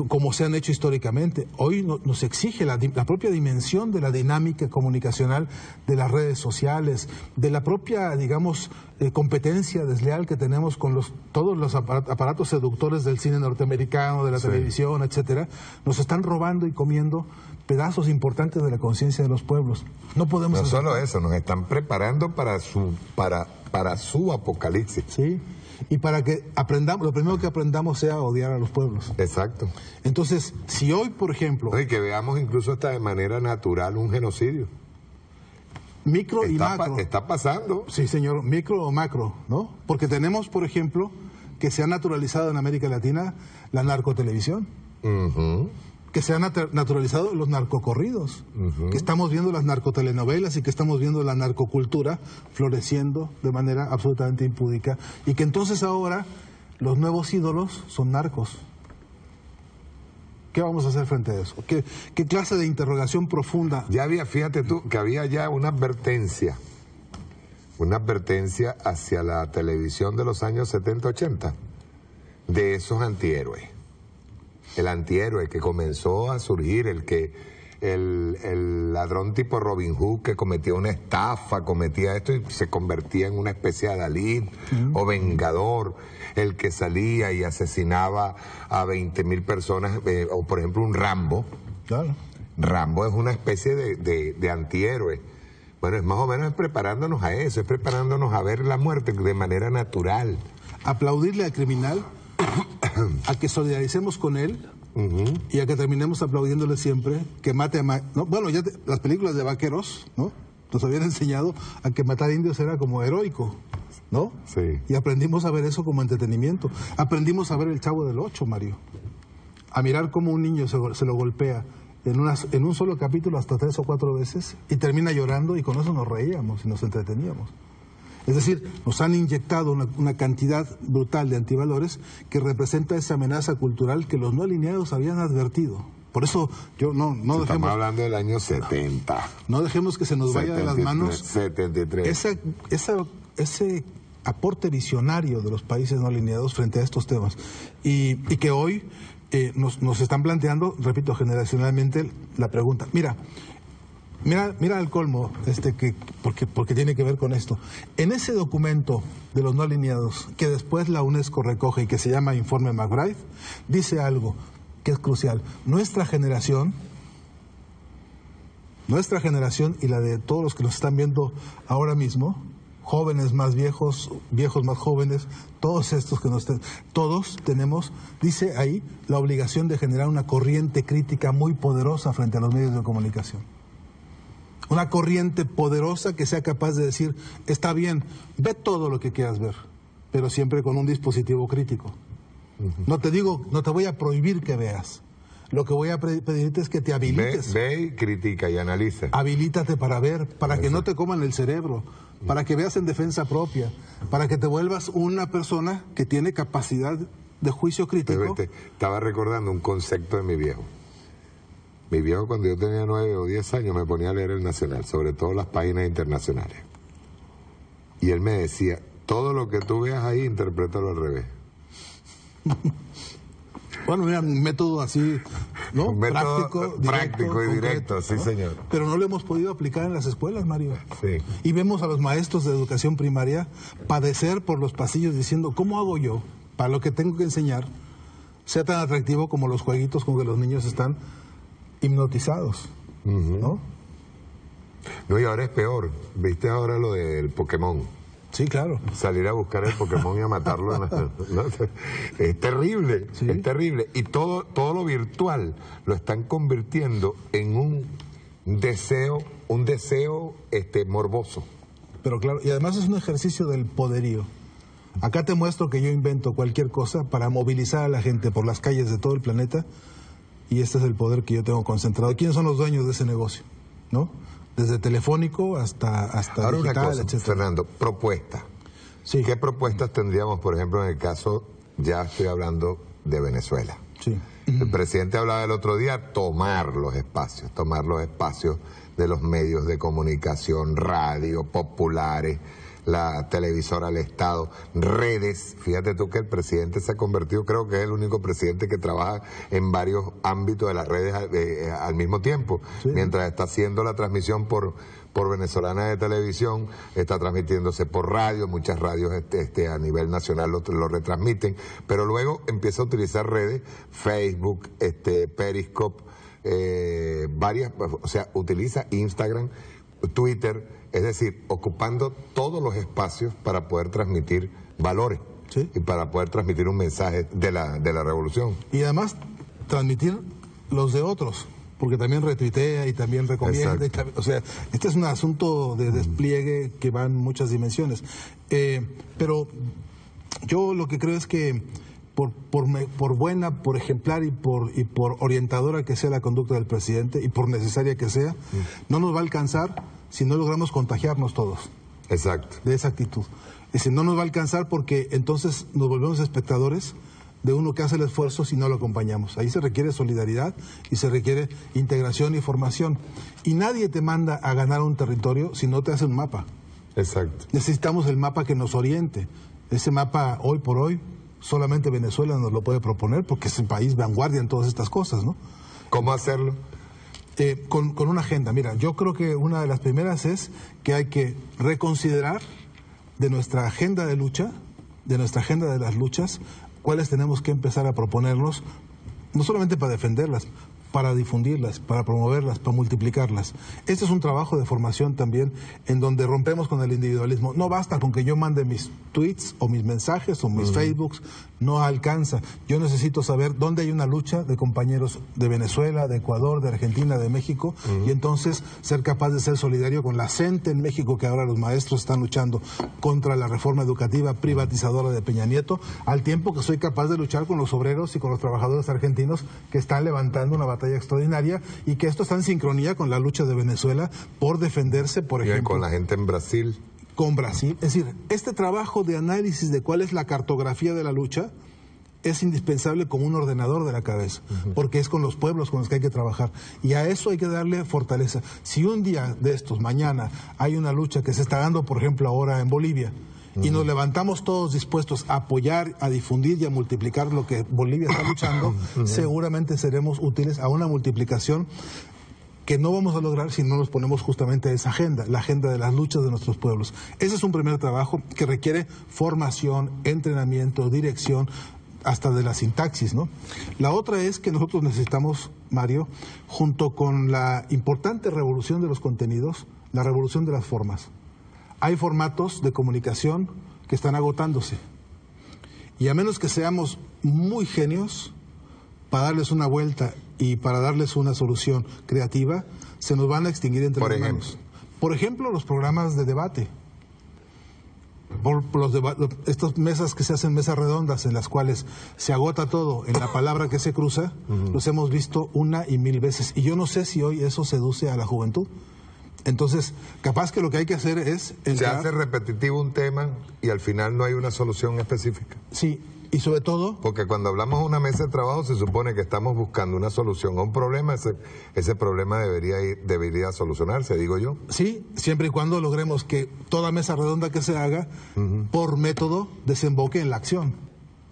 como se han hecho históricamente. Hoy nos exige la propia dimensión de la dinámica comunicacional de las redes sociales, de la propia, digamos, competencia desleal que tenemos con todos los aparatos seductores del cine norteamericano, de la televisión, etcétera. Nos están robando y comiendo pedazos importantes de la conciencia de los pueblos. No podemos... No solo eso, nos están preparando para su apocalipsis. Sí. Y para que aprendamos, lo primero que aprendamos sea odiar a los pueblos. Exacto. Entonces, si hoy, por ejemplo... Y que veamos incluso hasta de manera natural un genocidio. Micro y macro. Está pasando. Sí, señor, micro o macro, ¿no? Porque tenemos, por ejemplo, que se ha naturalizado en América Latina la narcotelevisión. Que se han naturalizado los narcocorridos, que estamos viendo las narcotelenovelas y que estamos viendo la narcocultura floreciendo de manera absolutamente impúdica, y que entonces ahora los nuevos ídolos son narcos. ¿Qué vamos a hacer frente a eso? ¿Qué clase de interrogación profunda? Ya había, fíjate tú, que había ya una advertencia hacia la televisión de los años 70-80, de esos antihéroes. El antihéroe que comenzó a surgir, el ladrón tipo Robin Hood que cometía una estafa, cometía esto y se convertía en una especie de Adalid o vengador, el que salía y asesinaba a 20.000 personas, o por ejemplo un Rambo. Claro. Rambo es una especie de antihéroe. Bueno, es más o menos preparándonos a eso, es preparándonos a ver la muerte de manera natural. Aplaudirle al criminal, a que solidaricemos con él y a que terminemos aplaudiéndole siempre que mate a... ¿no? Bueno, ya las películas de vaqueros, ¿no?, nos habían enseñado a que matar indios era como heroico, ¿no? Sí. Y aprendimos a ver eso como entretenimiento. Aprendimos a ver El Chavo del Ocho, Mario. A mirar cómo un niño se lo golpea en un solo capítulo hasta 3 o 4 veces y termina llorando, y con eso nos reíamos y nos entreteníamos. Es decir, nos han inyectado una cantidad brutal de antivalores que representa esa amenaza cultural que los no alineados habían advertido. Por eso yo no dejemos... Estamos hablando del año 70. No dejemos que se nos vaya de las manos 73. Ese aporte visionario de los países no alineados frente a estos temas. Y que hoy nos están planteando, repito, generacionalmente la pregunta. Mira el colmo, porque tiene que ver con esto. En ese documento de los no alineados, que después la UNESCO recoge y que se llama Informe McBride, dice algo que es crucial. Nuestra generación y la de todos los que nos están viendo ahora mismo, jóvenes más viejos, viejos más jóvenes, todos estos todos tenemos, dice ahí, la obligación de generar una corriente crítica muy poderosa frente a los medios de comunicación. Una corriente poderosa que sea capaz de decir, está bien, ve todo lo que quieras ver, pero siempre con un dispositivo crítico. No te voy a prohibir que veas. Lo que voy a pedirte es que te habilites. Ve y critica y analiza. Habilítate para ver, para que no te coman el cerebro, para que veas en defensa propia, para que te vuelvas una persona que tiene capacidad de juicio crítico. Estaba recordando un concepto de mi viejo. Mi viejo, cuando yo tenía 9 o 10 años, me ponía a leer el Nacional, sobre todo las páginas internacionales. Y él me decía, todo lo que tú veas ahí, interprétalo al revés. Bueno, mira, un método así, ¿no? Un método práctico y directo, concreto, sí, ¿no? señor. Pero no lo hemos podido aplicar en las escuelas, Mario. Sí. Y vemos a los maestros de educación primaria padecer por los pasillos diciendo, ¿cómo hago yo para lo que tengo que enseñar sea tan atractivo como los jueguitos con que los niños están hipnotizados? ¿No? No, y ahora es peor. ¿Viste ahora lo del Pokémon? Sí, claro. Salir a buscar el Pokémon y a matarlo. ¿No? Es terrible, sí. Es terrible. Y todo lo virtual lo están convirtiendo en un deseo morboso. Pero claro, y además es un ejercicio del poderío. Acá te muestro que yo invento cualquier cosa para movilizar a la gente por las calles de todo el planeta, y este es el poder que yo tengo concentrado. ¿Quiénes son los dueños de ese negocio? ¿No? Desde telefónico hasta ahora digital, una cosa, etcétera. Fernando, propuestas. Sí. ¿Qué propuestas tendríamos, por ejemplo, en el caso, ya estoy hablando de Venezuela? Sí. El presidente hablaba el otro día, tomar los espacios de los medios de comunicación, radio, populares, la televisora del Estado, redes. Fíjate tú que el presidente se ha convertido, creo que es el único presidente que trabaja en varios ámbitos de las redes al mismo tiempo. Sí. Mientras está haciendo la transmisión por Venezolana de Televisión, está transmitiéndose por radio, muchas radios a nivel nacional lo retransmiten, pero luego empieza a utilizar redes, Facebook, Periscope, varias, o sea, utiliza Instagram, Twitter, es decir, ocupando todos los espacios para poder transmitir valores. Sí. Y para poder transmitir un mensaje de la revolución. Y además transmitir los de otros, porque también retuitea y también recomienda. O sea, este es un asunto de despliegue que va en muchas dimensiones. Pero yo lo que creo es que por buena, por ejemplar y por orientadora que sea la conducta del presidente y por necesaria que sea, no nos va a alcanzar si no logramos contagiarnos todos. Exacto. De esa actitud. Es decir, no nos va a alcanzar porque entonces nos volvemos espectadores de uno que hace el esfuerzo si no lo acompañamos. Ahí se requiere solidaridad y se requiere integración y formación. Y nadie te manda a ganar un territorio si no te hace un mapa. Exacto. Necesitamos el mapa que nos oriente. Ese mapa, hoy por hoy, solamente Venezuela nos lo puede proponer porque es el país vanguardia en todas estas cosas, ¿no? ¿Cómo hacerlo? Con una agenda. Mira, yo creo que una de las primeras es que hay que reconsiderar de nuestra agenda de lucha, de nuestra agenda de las luchas, cuáles tenemos que empezar a proponernos, no solamente para defenderlas, para difundirlas, para promoverlas, para multiplicarlas. Este es un trabajo de formación también en donde rompemos con el individualismo. No basta con que yo mande mis tweets o mis mensajes o mis Facebooks, no alcanza. Yo necesito saber dónde hay una lucha de compañeros de Venezuela, de Ecuador, de Argentina, de México, y entonces ser capaz de ser solidario con la CENTE en México, que ahora los maestros están luchando contra la reforma educativa privatizadora de Peña Nieto, al tiempo que soy capaz de luchar con los obreros y con los trabajadores argentinos que están levantando una batalla extraordinaria y que esto está en sincronía con la lucha de Venezuela por defenderse, por ejemplo. Con la gente en Brasil. Con Brasil. Es decir, este trabajo de análisis de cuál es la cartografía de la lucha es indispensable como un ordenador de la cabeza, porque es con los pueblos con los que hay que trabajar. Y a eso hay que darle fortaleza. Si un día de estos, mañana, hay una lucha que se está dando, por ejemplo, ahora en Bolivia, y nos levantamos todos dispuestos a apoyar, a difundir y a multiplicar lo que Bolivia está luchando, seguramente seremos útiles a una multiplicación que no vamos a lograr si no nos ponemos justamente a esa agenda, la agenda de las luchas de nuestros pueblos. Ese es un primer trabajo que requiere formación, entrenamiento, dirección, hasta de la sintaxis, ¿no? La otra es que nosotros necesitamos, Mario, junto con la importante revolución de los contenidos, la revolución de las formas. Hay formatos de comunicación que están agotándose. Y a menos que seamos muy genios para darles una vuelta y para darles una solución creativa, se nos van a extinguir entre las manos. Por ejemplo, los programas de debate. Estas mesas que se hacen mesas redondas en las cuales se agota todo en la palabra que se cruza, los hemos visto una y mil veces. Y yo no sé si hoy eso seduce a la juventud. Entonces, capaz que lo que hay que hacer es se hace repetitivo un tema y al final no hay una solución específica. Sí, y sobre todo... Porque cuando hablamos de una mesa de trabajo se supone que estamos buscando una solución a un problema, ese problema debería solucionarse, digo yo. Sí, siempre y cuando logremos que toda mesa redonda que se haga, por método, desemboque en la acción.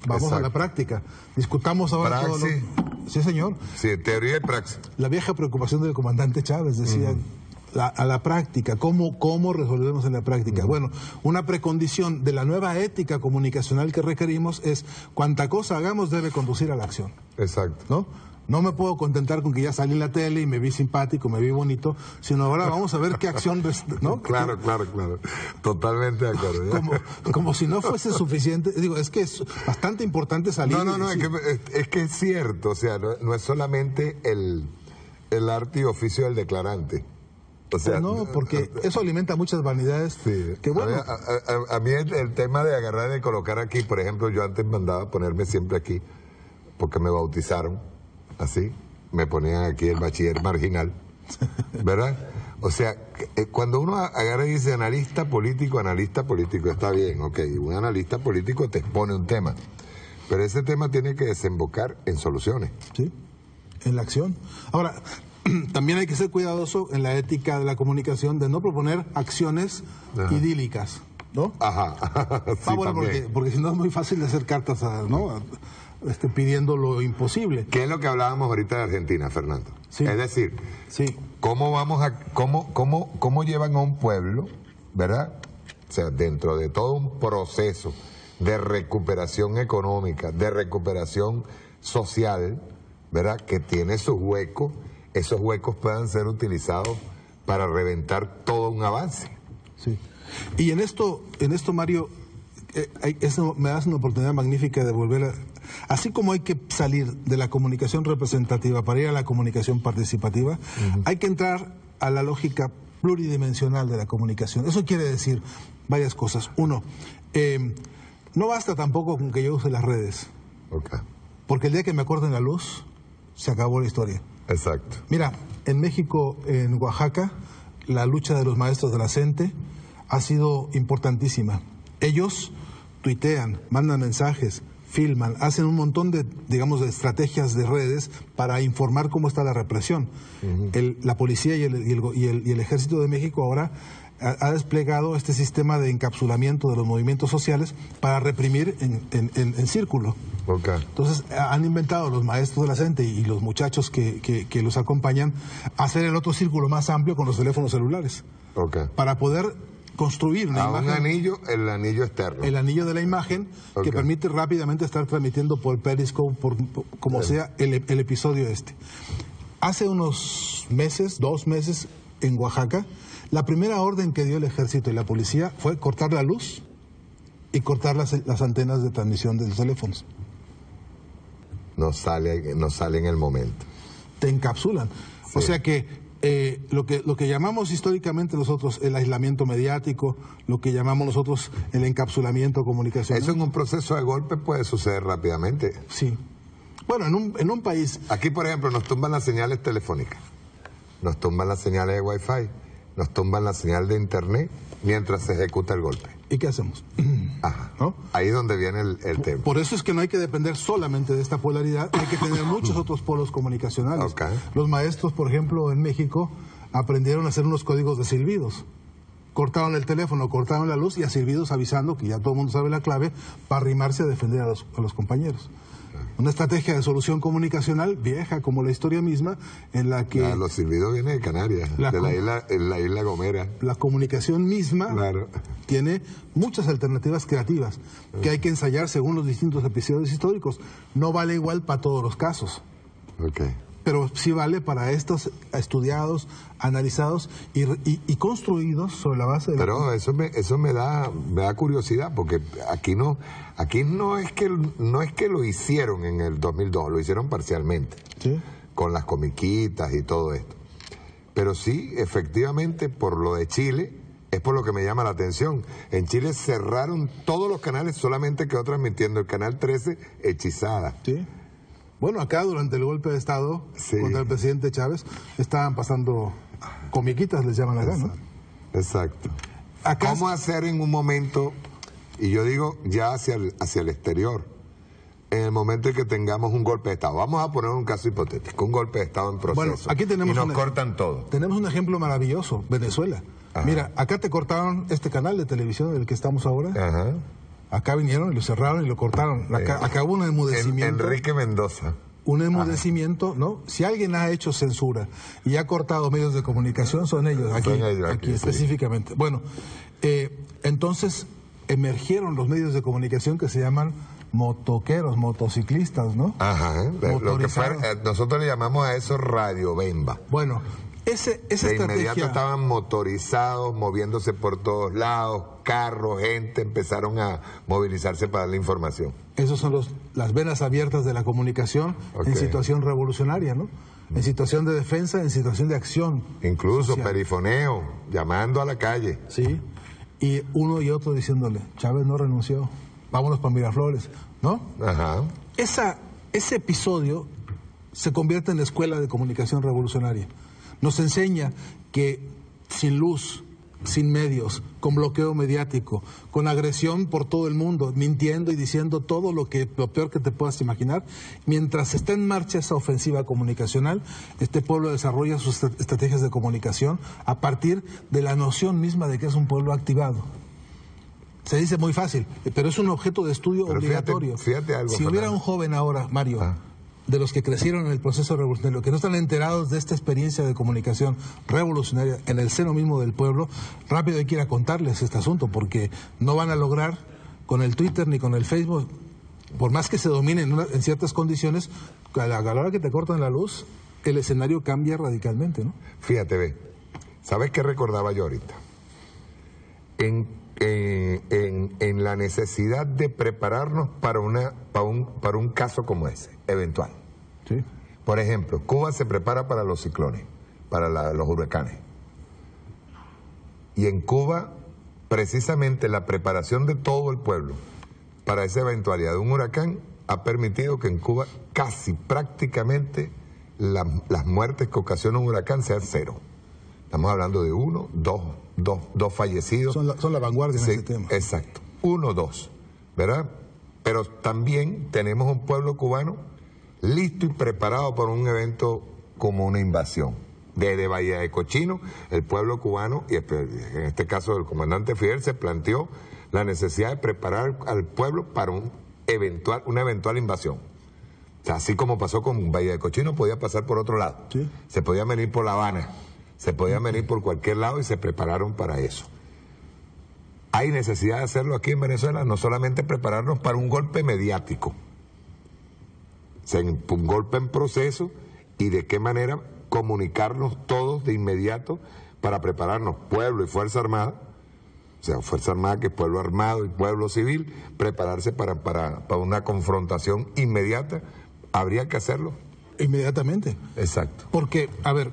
Vamos a la práctica. Discutamos ahora todo lo... Sí, señor. Sí, teoría y praxis. La vieja preocupación del comandante Chávez decía... a la práctica, ¿cómo resolvemos en la práctica? Bueno, una precondición de la nueva ética comunicacional que requerimos es cuanta cosa hagamos debe conducir a la acción. Exacto. No me puedo contentar con que ya salí en la tele y me vi simpático, me vi bonito, sino ahora vamos a ver qué acción, ¿no? Claro. Totalmente de acuerdo. Como si no fuese suficiente. Digo, es que es bastante importante salir. No, es que es cierto, o sea, no es solamente el arte y oficio del declarante. O sea, no, porque eso alimenta muchas vanidades. Sí. Que bueno. A mí el tema de agarrar y colocar aquí, por ejemplo, yo antes mandaba ponerme siempre aquí, porque me bautizaron, así, me ponían aquí el bachiller marginal, ¿verdad? O sea, cuando uno agarra y dice analista político, está bien, ok, un analista político te expone un tema, pero ese tema tiene que desembocar en soluciones. Sí, en la acción. Ahora, también hay que ser cuidadoso en la ética de la comunicación de no proponer acciones idílicas. ¿no? Ajá. Sí, Bueno, porque si no es muy fácil de hacer cartas, pidiendo lo imposible. ¿Qué es lo que hablábamos ahorita de Argentina, Fernando? Sí. Es decir, sí. ¿Cómo llevan a un pueblo, ¿verdad? O sea, dentro de todo un proceso de recuperación económica, de recuperación social, ¿verdad? Que tiene sus huecos, esos huecos puedan ser utilizados para reventar todo un avance. Sí. Y en esto Mario, me das una oportunidad magnífica de volver a... Así como hay que salir de la comunicación representativa para ir a la comunicación participativa, hay que entrar a la lógica pluridimensional de la comunicación. Eso quiere decir varias cosas. Uno, no basta tampoco con que yo use las redes. Okay. Porque el día que me corten la luz, se acabó la historia. Exacto. Mira, en México, en Oaxaca, la lucha de los maestros de la CENTE ha sido importantísima. Ellos tuitean, mandan mensajes, filman, hacen un montón de, digamos, de estrategias de redes para informar cómo está la represión. La policía y el Ejército de México ahora ha desplegado este sistema de encapsulamiento de los movimientos sociales para reprimir en círculo. Okay. Entonces han inventado los maestros de la CENTE y los muchachos que los acompañan hacer el otro círculo más amplio con los teléfonos celulares. Okay. Para poder construir una imagen. Un anillo, el anillo externo. El anillo de la imagen, que permite rápidamente estar transmitiendo por Periscope, como sea el episodio este. Hace unos meses, 2 meses, en Oaxaca, la primera orden que dio el ejército y la policía fue cortar la luz y cortar las antenas de transmisión de los teléfonos. No sale en el momento. Te encapsulan. Sí. O sea que lo que llamamos históricamente nosotros el aislamiento mediático, lo que llamamos nosotros el encapsulamiento comunicacional. Eso en un proceso de golpe puede suceder rápidamente. Sí. Bueno, en un país... Aquí, por ejemplo, nos tumban las señales telefónicas, nos tumban las señales de Wi-Fi, nos tumban la señal de Internet mientras se ejecuta el golpe. ¿Y qué hacemos? Ajá. ¿No? Ahí es donde viene el tema. Por eso es que no hay que depender solamente de esta polaridad, hay que tener muchos otros polos comunicacionales. Okay. Los maestros, por ejemplo, en México, aprendieron a hacer unos códigos de silbidos. Cortaron el teléfono, cortaron la luz y a silbidos avisando, que ya todo el mundo sabe la clave, para arrimarse a defender a los compañeros. Una estrategia de solución comunicacional vieja como la historia misma, en la que... Los silbidos vienen de Canarias, de la isla Gomera. La comunicación misma tiene muchas alternativas creativas que hay que ensayar según los distintos episodios históricos. No vale igual para todos los casos. Okay. Pero sí vale para estos estudiados, analizados y construidos sobre la base de... Pero eso me da curiosidad, porque aquí no es que lo hicieron en el 2002, lo hicieron parcialmente, ¿sí? Con las comiquitas y todo esto. Pero sí, efectivamente, por lo de Chile, es por lo que me llama la atención. En Chile cerraron todos los canales, solamente quedó transmitiendo el canal 13, Hechizada. Sí. Bueno, acá durante el golpe de Estado contra el presidente Chávez estaban pasando comiquitas, les llaman acá, ¿no? Exacto. Acá ¿Cómo hacer en un momento, y yo digo ya hacia el exterior, en el momento en que tengamos un golpe de Estado? Vamos a poner un caso hipotético, un golpe de Estado en proceso. Bueno, aquí tenemos y nos cortan todo. Tenemos un ejemplo maravilloso, Venezuela. Ajá. Mira, acá te cortaron este canal de televisión del que estamos ahora. Ajá. Acá vinieron y lo cerraron y lo cortaron. Acá hubo un enmudecimiento. Enrique Mendoza. Un enmudecimiento, ¿no? Si alguien ha hecho censura y ha cortado medios de comunicación, son ellos, aquí específicamente. Bueno, entonces emergieron los medios de comunicación que se llaman motoqueros, motociclistas, ¿no? Ajá. Lo que fue, nosotros le llamamos a eso radiobemba. Bueno, esa estrategia... De inmediato estaban motorizados, moviéndose por todos lados, carros, gente, empezaron a movilizarse para dar la información. Esos son las venas abiertas de la comunicación en situación revolucionaria, ¿no? En situación de defensa, en situación de acción. Incluso social. Perifoneo, llamando a la calle. Sí, y uno y otro diciéndole, Chávez no renunció, vámonos para Miraflores, ¿no? Ajá. Ese episodio se convierte en la escuela de comunicación revolucionaria. Nos enseña que sin luz, sin medios, con bloqueo mediático, con agresión por todo el mundo, mintiendo y diciendo todo lo peor que te puedas imaginar, mientras está en marcha esa ofensiva comunicacional, este pueblo desarrolla sus estrategias de comunicación a partir de la noción misma de que es un pueblo activado. Se dice muy fácil, pero es un objeto de estudio Pero obligatorio. fíjate algo, si hubiera Fernando. un joven ahora, Mario, de los que crecieron en el proceso revolucionario, que no están enterados de esta experiencia de comunicación revolucionaria en el seno mismo del pueblo, rápido hay que ir a contarles este asunto, porque no van a lograr con el Twitter ni con el Facebook, por más que se dominen en ciertas condiciones, a la hora que te cortan la luz, el escenario cambia radicalmente, ¿no? Fíjate, ve, ¿sabes qué recordaba yo ahorita? En la necesidad de prepararnos para un caso como ese, eventual. Sí. Por ejemplo, Cuba se prepara para los ciclones, para los huracanes. Y en Cuba, precisamente la preparación de todo el pueblo para esa eventualidad de un huracán ha permitido que en Cuba casi prácticamente las muertes que ocasiona un huracán sean cero. Estamos hablando de 1, 2 fallecidos. Son la vanguardia en Sí, ese tema. Exacto, 1, 2, ¿verdad? Pero también tenemos un pueblo cubano listo y preparado para un evento como una invasión. Desde Bahía de Cochino, el pueblo cubano, y en este caso el comandante Fidel, se planteó la necesidad de preparar al pueblo para una eventual invasión. O sea, así como pasó con Bahía de Cochino, podía pasar por otro lado. Sí. Se podía venir por La Habana, se podía venir por cualquier lado y se prepararon para eso. Hay necesidad de hacerlo aquí en Venezuela, no solamente prepararnos para un golpe mediático, un golpe en proceso, y de qué manera comunicarnos todos de inmediato para prepararnos, pueblo y Fuerza Armada, o sea, Fuerza Armada que es pueblo armado y pueblo civil, prepararse para una confrontación inmediata. Habría que hacerlo. Inmediatamente. Exacto. Porque, a ver,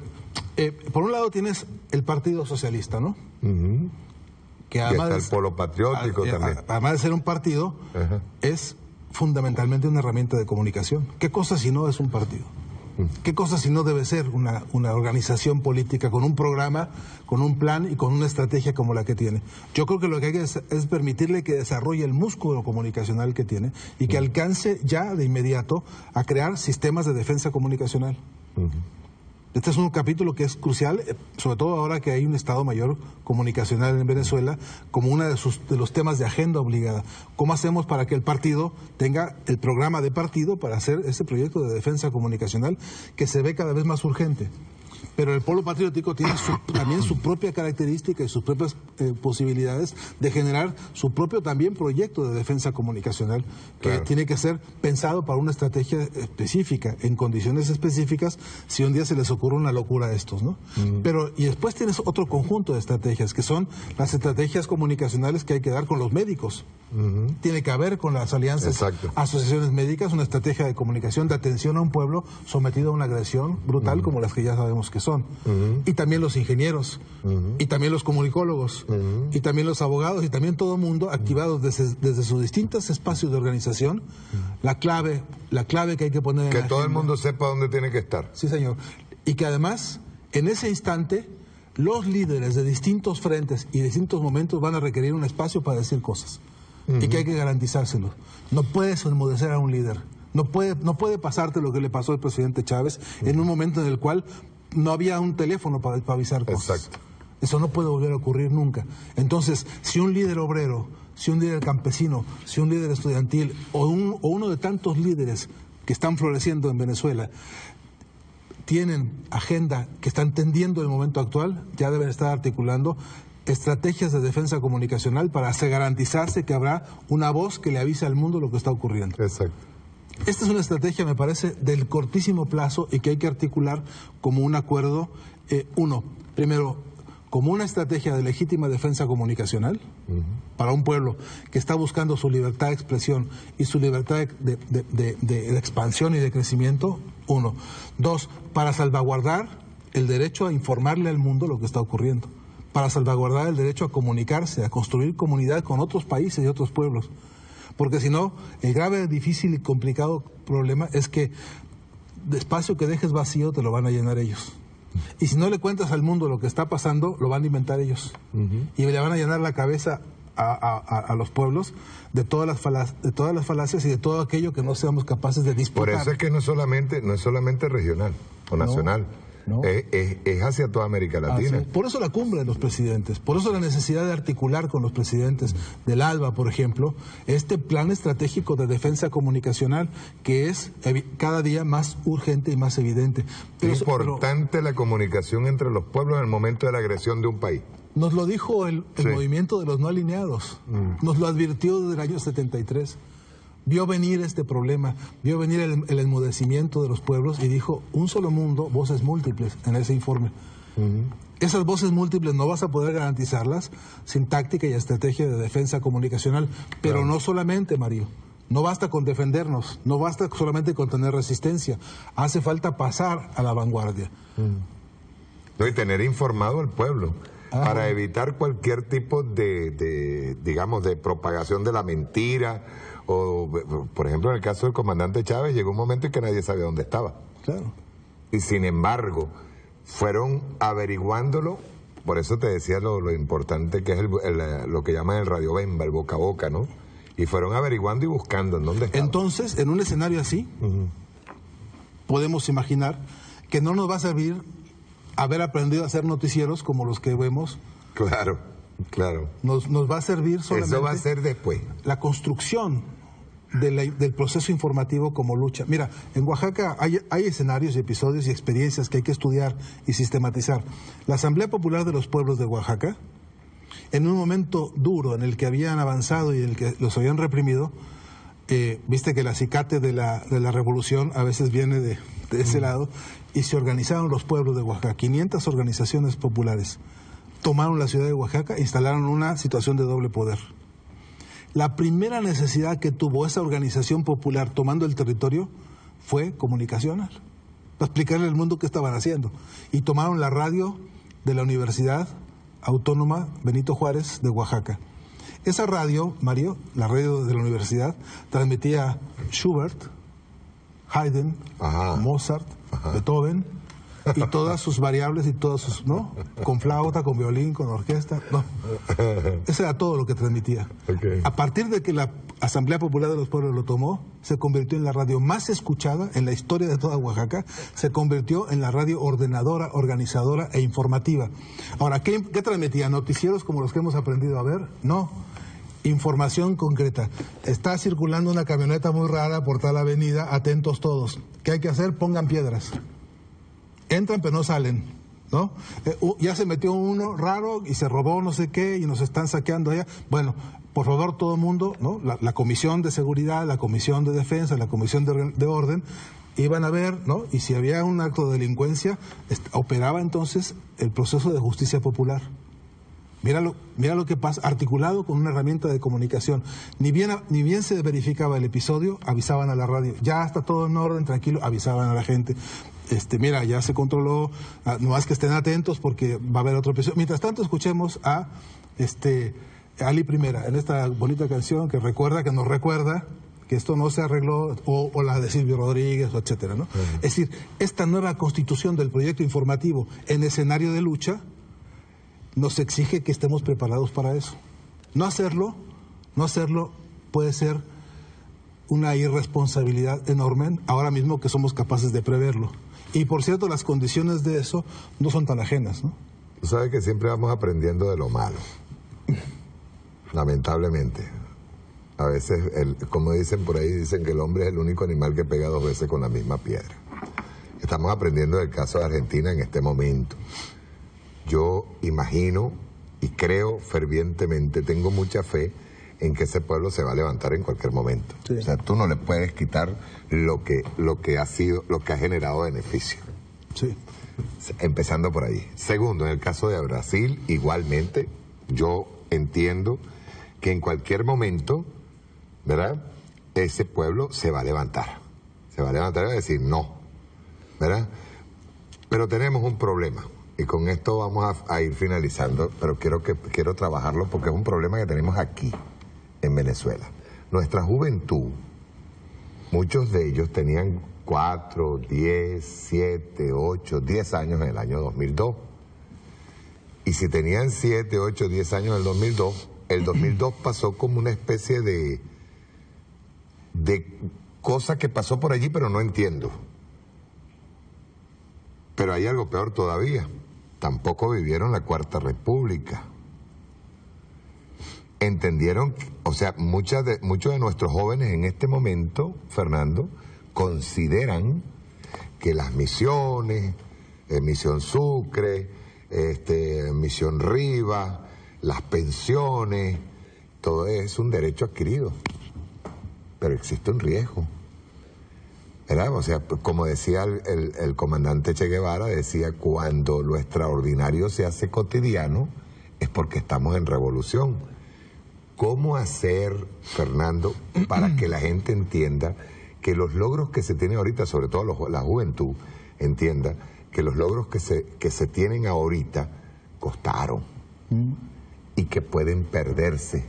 por un lado tienes el Partido Socialista, ¿no? Que además está el Polo Patriótico también. Además de ser un partido, es fundamentalmente una herramienta de comunicación. ¿Qué cosa si no es un partido? ¿Qué cosa si no debe ser una organización política con un programa, con un plan y con una estrategia como la que tiene? Yo creo que lo que hay que es permitirle que desarrolle el músculo comunicacional que tiene y que alcance ya de inmediato a crear sistemas de defensa comunicacional. Este es un capítulo que es crucial, sobre todo ahora que hay un Estado Mayor comunicacional en Venezuela, como uno de los temas de agenda obligada. ¿Cómo hacemos para que el partido tenga el programa de partido para hacer ese proyecto de defensa comunicacional que se ve cada vez más urgente? Pero el Polo Patriótico tiene también su propia característica y sus propias posibilidades de generar su propio también proyecto de defensa comunicacional, que tiene que ser pensado para una estrategia específica, en condiciones específicas, si un día se les ocurre una locura a estos, ¿no? Pero, y después tienes otro conjunto de estrategias, que son las estrategias comunicacionales que hay que dar con los médicos. Tiene que haber con las alianzas, asociaciones médicas, una estrategia de comunicación de atención a un pueblo sometido a una agresión brutal como las que ya sabemos que son. Y también los ingenieros, y también los comunicólogos, y también los abogados, y también todo el mundo activados desde sus distintos espacios de organización. La clave que hay que poner en que la todo el agenda. mundo sepa dónde tiene que estar. Sí, señor. Y que además, en ese instante, los líderes de distintos frentes y distintos momentos van a requerir un espacio para decir cosas. Y que hay que garantizárselo. No puedes enmudecer a un líder. No puede pasarte lo que le pasó al presidente Chávez en un momento en el cual no había un teléfono para avisar cosas. Exacto. Eso no puede volver a ocurrir nunca. Entonces, si un líder obrero, si un líder campesino, si un líder estudiantil o uno de tantos líderes que están floreciendo en Venezuela tienen agenda que está entendiendo el momento actual, ya deben estar articulando estrategias de defensa comunicacional para garantizarse que habrá una voz que le avise al mundo lo que está ocurriendo. Exacto. Esta es una estrategia, me parece, del cortísimo plazo y que hay que articular como un acuerdo. Primero, como una estrategia de legítima defensa comunicacional para un pueblo que está buscando su libertad de expresión y su libertad de expansión y de crecimiento. 1. 2, para salvaguardar el derecho a informarle al mundo lo que está ocurriendo, para salvaguardar el derecho a comunicarse, a construir comunidad con otros países y otros pueblos. Porque si no, el grave, difícil y complicado problema es que de espacio que dejes vacío te lo van a llenar ellos. Y si no le cuentas al mundo lo que está pasando, lo van a inventar ellos. Y le van a llenar la cabeza a los pueblos de todas las falacias y de todo aquello que no seamos capaces de disputar. Por eso es que no es solamente regional o nacional. ¿no? Es hacia toda América Latina. Por eso la cumbre de los presidentes, por eso la necesidad de articular con los presidentes del ALBA, por ejemplo, este plan estratégico de defensa comunicacional que es cada día más urgente y más evidente. Es importante la comunicación entre los pueblos en el momento de la agresión de un país. Nos lo dijo el movimiento de los no alineados, nos lo advirtió desde el año 73. Vio venir este problema, vio venir el enmudecimiento de los pueblos y dijo, un solo mundo, voces múltiples en ese informe. Esas voces múltiples no vas a poder garantizarlas sin táctica y estrategia de defensa comunicacional, pero no solamente, Mario. No basta con defendernos, no basta solamente con tener resistencia, hace falta pasar a la vanguardia. No, y tener informado al pueblo para evitar cualquier tipo digamos, de propagación de la mentira. O, por ejemplo, en el caso del comandante Chávez, llegó un momento en que nadie sabía dónde estaba. Claro. Y sin embargo, fueron averiguándolo. Por eso te decía lo importante que es lo que llaman el radiobemba, el boca a boca, ¿no? Y fueron averiguando y buscando en dónde estaba. Entonces, en un escenario así, podemos imaginar que no nos va a servir haber aprendido a hacer noticieros como los que vemos. Claro, claro. Nos va a servir solamente... Eso va a ser después. La construcción del proceso informativo como lucha. Mira, en Oaxaca hay escenarios y episodios y experiencias que hay que estudiar y sistematizar. La Asamblea Popular de los Pueblos de Oaxaca, en un momento duro en el que habían avanzado y en el que los habían reprimido, viste que el acicate de la revolución a veces viene de ese lado, y se organizaron los pueblos de Oaxaca, 500 organizaciones populares, tomaron la ciudad de Oaxaca e instalaron una situación de doble poder. La primera necesidad que tuvo esa organización popular tomando el territorio fue comunicacional, para explicarle al mundo qué estaban haciendo. Y tomaron la radio de la Universidad Autónoma Benito Juárez de Oaxaca. Esa radio, Mario, la radio de la universidad, transmitía Schubert, Haydn, Mozart, Beethoven, y todas sus variables y todas sus, ¿no? Con flauta, con violín, con orquesta, no. Eso era todo lo que transmitía. A partir de que la Asamblea Popular de los Pueblos lo tomó, se convirtió en la radio más escuchada en la historia de toda Oaxaca, se convirtió en la radio ordenadora, organizadora e informativa. Ahora, ¿qué transmitía? ¿Noticieros como los que hemos aprendido a ver? No. Información concreta. Está circulando una camioneta muy rara por tal avenida, atentos todos. ¿Qué hay que hacer? Pongan piedras. Entran pero no salen, ¿no? Ya se metió uno raro y se robó no sé qué y nos están saqueando allá. Bueno, por favor todo el mundo, ¿no? La Comisión de Seguridad, la Comisión de Defensa, la Comisión de Orden, iban a ver, ¿no? Y si había un acto de delincuencia, operaba entonces el proceso de justicia popular. Mira lo que pasa, articulado con una herramienta de comunicación. Ni bien se verificaba el episodio, avisaban a la radio. Ya está todo en orden, tranquilo, avisaban a la gente. Mira, ya se controló, no más que estén atentos porque va a haber otro episodio. Mientras tanto, escuchemos a Ali Primera, en esta bonita canción que nos recuerda que esto no se arregló, o la de Silvio Rodríguez, etcétera, ¿no? Es decir, esta nueva constitución del proyecto informativo en escenario de lucha nos exige que estemos preparados para eso. No hacerlo puede ser una irresponsabilidad enorme, ahora mismo que somos capaces de preverlo. Y por cierto, las condiciones de eso no son tan ajenas, ¿no? Tú sabes que siempre vamos aprendiendo de lo malo, lamentablemente. A veces, como dicen por ahí, dicen que el hombre es el único animal que pega 2 veces con la misma piedra. Estamos aprendiendo del caso de Argentina en este momento. Yo imagino y creo fervientemente, tengo mucha fe en que ese pueblo se va a levantar en cualquier momento. Sí. O sea, tú no le puedes quitar lo que ha generado beneficio. Sí. Empezando por ahí. Segundo, en el caso de Brasil, igualmente, yo entiendo que en cualquier momento, ¿verdad?, ese pueblo se va a levantar. Se va a levantar y va a decir no, ¿verdad? Pero tenemos un problema. Y con esto vamos a ir finalizando, pero quiero trabajarlo porque es un problema que tenemos aquí, en Venezuela. Nuestra juventud, muchos de ellos tenían 4, 10, 7, 8, 10 años en el año 2002. Y si tenían 7, 8, 10 años en el 2002 pasó como una especie de cosa que pasó por allí, pero no entiendo. Pero hay algo peor todavía. Tampoco vivieron la Cuarta República. Entendieron, o sea, muchos de nuestros jóvenes en este momento, Fernando, consideran que las misiones, Misión Sucre, Misión Riva, las pensiones, todo es un derecho adquirido. Pero existe un riesgo, ¿verdad? O sea, como decía el comandante Che Guevara, decía, cuando lo extraordinario se hace cotidiano, es porque estamos en revolución. ¿Cómo hacer, Fernando, para que la gente entienda que los logros que se tienen ahorita, sobre todo la juventud, entienda que los logros que se tienen ahorita costaron y que pueden perderse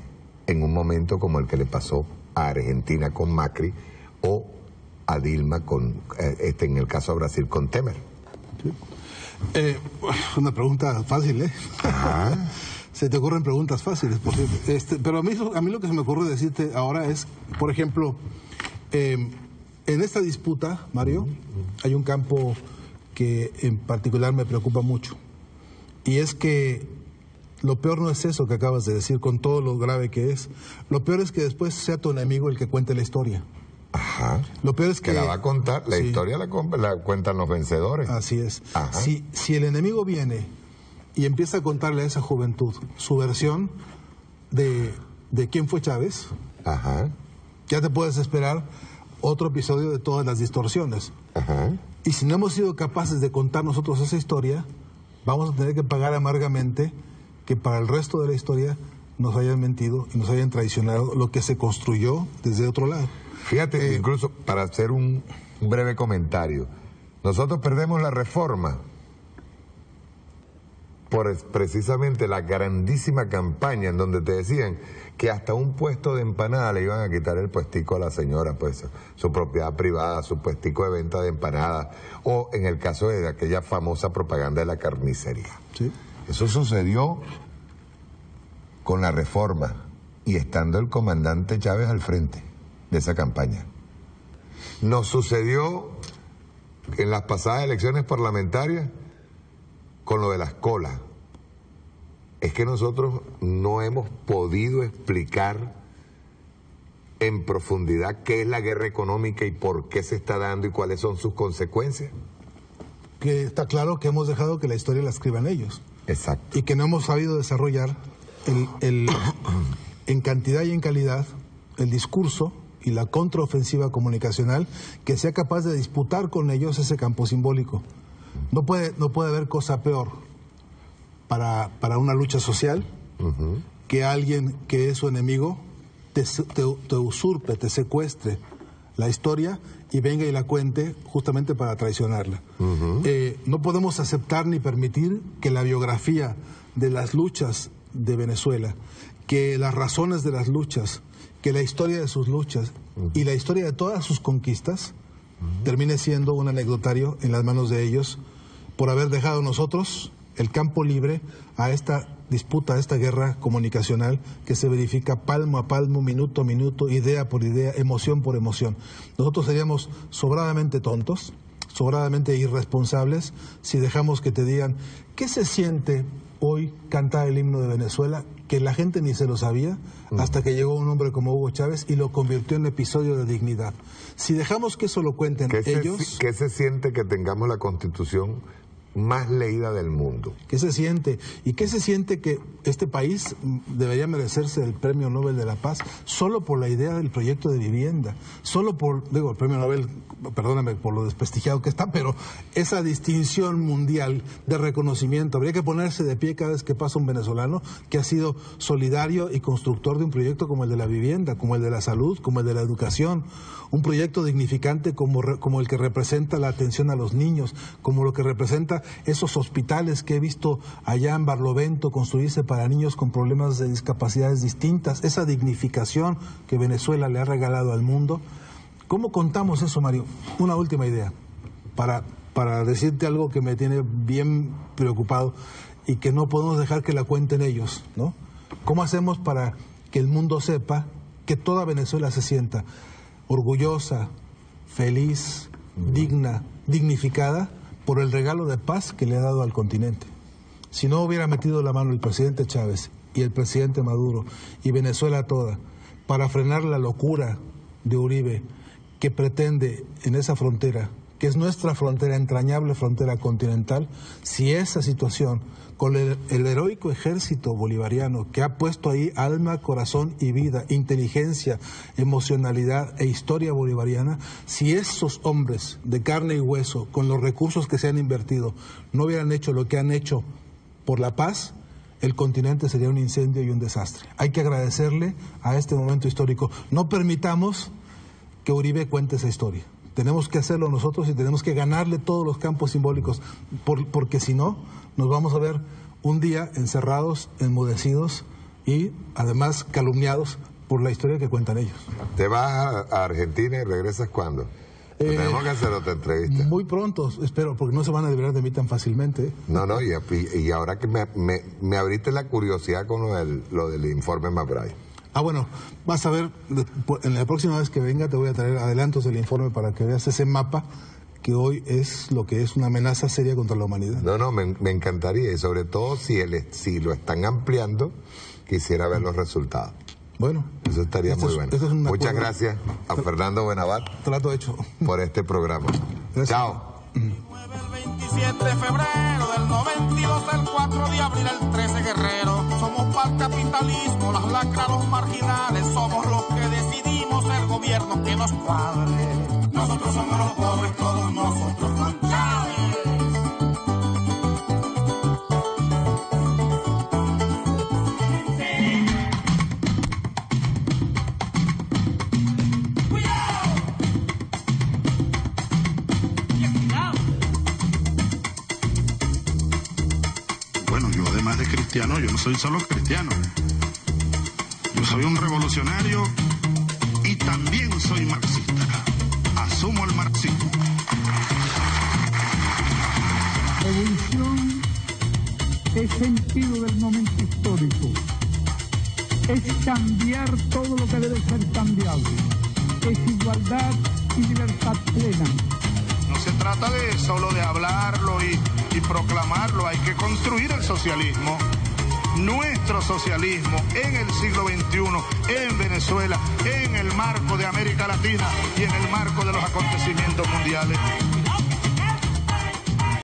en un momento como el que le pasó a Argentina con Macri o a Dilma en el caso de Brasil con Temer? Sí. Una pregunta fácil, ¿eh? Ajá. Se te ocurren preguntas fáciles, por cierto. Pero a mí lo que se me ocurre decirte ahora es, por ejemplo, en esta disputa, Mario, hay un campo que en particular me preocupa mucho. Y es que lo peor no es eso que acabas de decir, con todo lo grave que es. Lo peor es que después sea tu enemigo el que cuente la historia. Ajá. Lo peor es que la va a contar, la sí, historia la cuentan los vencedores. Así es. Ajá. Si el enemigo viene y empieza a contarle a esa juventud su versión de quién fue Chávez, Ajá. ya te puedes esperar otro episodio de todas las distorsiones. Ajá. Y si no hemos sido capaces de contar nosotros esa historia, vamos a tener que pagar amargamente que para el resto de la historia nos hayan mentido y nos hayan traicionado lo que se construyó desde otro lado. Fíjate, incluso para hacer un breve comentario, nosotros perdemos la Reforma por precisamente la grandísima campaña en donde te decían que hasta un puesto de empanada le iban a quitar el puestico a la señora, pues su propiedad privada, su puestico de venta de empanadas, o en el caso de aquella famosa propaganda de la carnicería. ¿Sí? Eso sucedió con la Reforma y estando el comandante Chávez al frente de esa campaña. Nos sucedió en las pasadas elecciones parlamentarias con lo de las colas. Es que nosotros no hemos podido explicar en profundidad qué es la guerra económica y por qué se está dando y cuáles son sus consecuencias. Que está claro que hemos dejado que la historia la escriban ellos. Exacto. Y que no hemos sabido desarrollar en cantidad y en calidad el discurso y la contraofensiva comunicacional que sea capaz de disputar con ellos ese campo simbólico. No puede haber cosa peor para una lucha social que alguien que es su enemigo te usurpe, te secuestre la historia y venga y la cuente justamente para traicionarla. No podemos aceptar ni permitir que la biografía de las luchas de Venezuela, que las razones de las luchas, que la historia de sus luchas y la historia de todas sus conquistas termine siendo un anecdotario en las manos de ellos por haber dejado nosotros el campo libre a esta disputa, a esta guerra comunicacional que se verifica palmo a palmo, minuto a minuto, idea por idea, emoción por emoción. Nosotros seríamos sobradamente tontos, sobradamente irresponsables si dejamos que te digan ¿qué se siente hoy cantar el himno de Venezuela? Que la gente ni se lo sabía hasta que llegó un hombre como Hugo Chávez y lo convirtió en episodio de dignidad. Si dejamos que eso lo cuenten ellos... ¿Qué se siente que tengamos la Constitución más leída del mundo? ¿Qué se siente? ¿Y qué se siente que este país debería merecerse el Premio Nobel de la Paz solo por la idea del proyecto de vivienda? Solo por, el Premio Nobel, perdóname por lo desprestigiado que está, pero esa distinción mundial de reconocimiento, habría que ponerse de pie cada vez que pasa un venezolano que ha sido solidario y constructor de un proyecto como el de la vivienda, como el de la salud, como el de la educación, un proyecto dignificante como el que representa la atención a los niños, como lo que representa esos hospitales que he visto allá en Barlovento construirse para niños con problemas de discapacidades distintas, esa dignificación que Venezuela le ha regalado al mundo. ¿Cómo contamos eso, Mario? Una última idea, para decirte algo que me tiene bien preocupado y que no podemos dejar que la cuenten ellos, ¿no? ¿Cómo hacemos para que el mundo sepa que toda Venezuela se sienta orgullosa, feliz, digna, dignificada por el regalo de paz que le ha dado al continente. Si no hubiera metido la mano el presidente Chávez y el presidente Maduro y Venezuela toda para frenar la locura de Uribe, que pretende en esa frontera, que es nuestra frontera, entrañable frontera continental, si esa situación, con el heroico ejército bolivariano que ha puesto ahí alma, corazón y vida, inteligencia, emocionalidad e historia bolivariana, si esos hombres de carne y hueso, con los recursos que se han invertido, no hubieran hecho lo que han hecho por la paz, el continente sería un incendio y un desastre. Hay que agradecerle a este momento histórico. No permitamos que Uribe cuente esa historia. Tenemos que hacerlo nosotros y tenemos que ganarle todos los campos simbólicos, porque si no, nos vamos a ver un día encerrados, enmudecidos y además calumniados por la historia que cuentan ellos. ¿Te vas a Argentina y regresas cuándo? Tenemos que hacer otra entrevista. Muy pronto, espero, porque no se van a liberar de mí tan fácilmente. No, y ahora que me abriste la curiosidad con lo del informe McBride. Bueno, vas a ver, en la próxima vez que venga te voy a traer adelantos del informe para que veas ese mapa que hoy es lo que es una amenaza seria contra la humanidad. No, me encantaría, y sobre todo si lo están ampliando, quisiera ver los resultados. Bueno. Eso estaría muy bueno. Muchas gracias a Fernando Buenavat. Trato hecho. Por este programa. Gracias. Chao. El 27 de febrero del 92, el 4 de abril, el 13 guerrero. Somos para el capitalismo, las lacras, los marginales. Somos los que decidimos el gobierno que nos cuadre. Nosotros somos los pobres, todos nosotros con Chávez. Bueno, yo además de cristiano, yo no soy solo cristiano. Yo soy un revolucionario y también soy marxista. Asumo el marxismo. Evolución es sentido del momento histórico. Es cambiar todo lo que debe ser cambiable. Es igualdad y libertad plena. No se trata de solo de hablarlo y proclamarlo, hay que construir el socialismo, nuestro socialismo en el siglo XXI, en Venezuela, en el marco de América Latina y en el marco de los acontecimientos mundiales.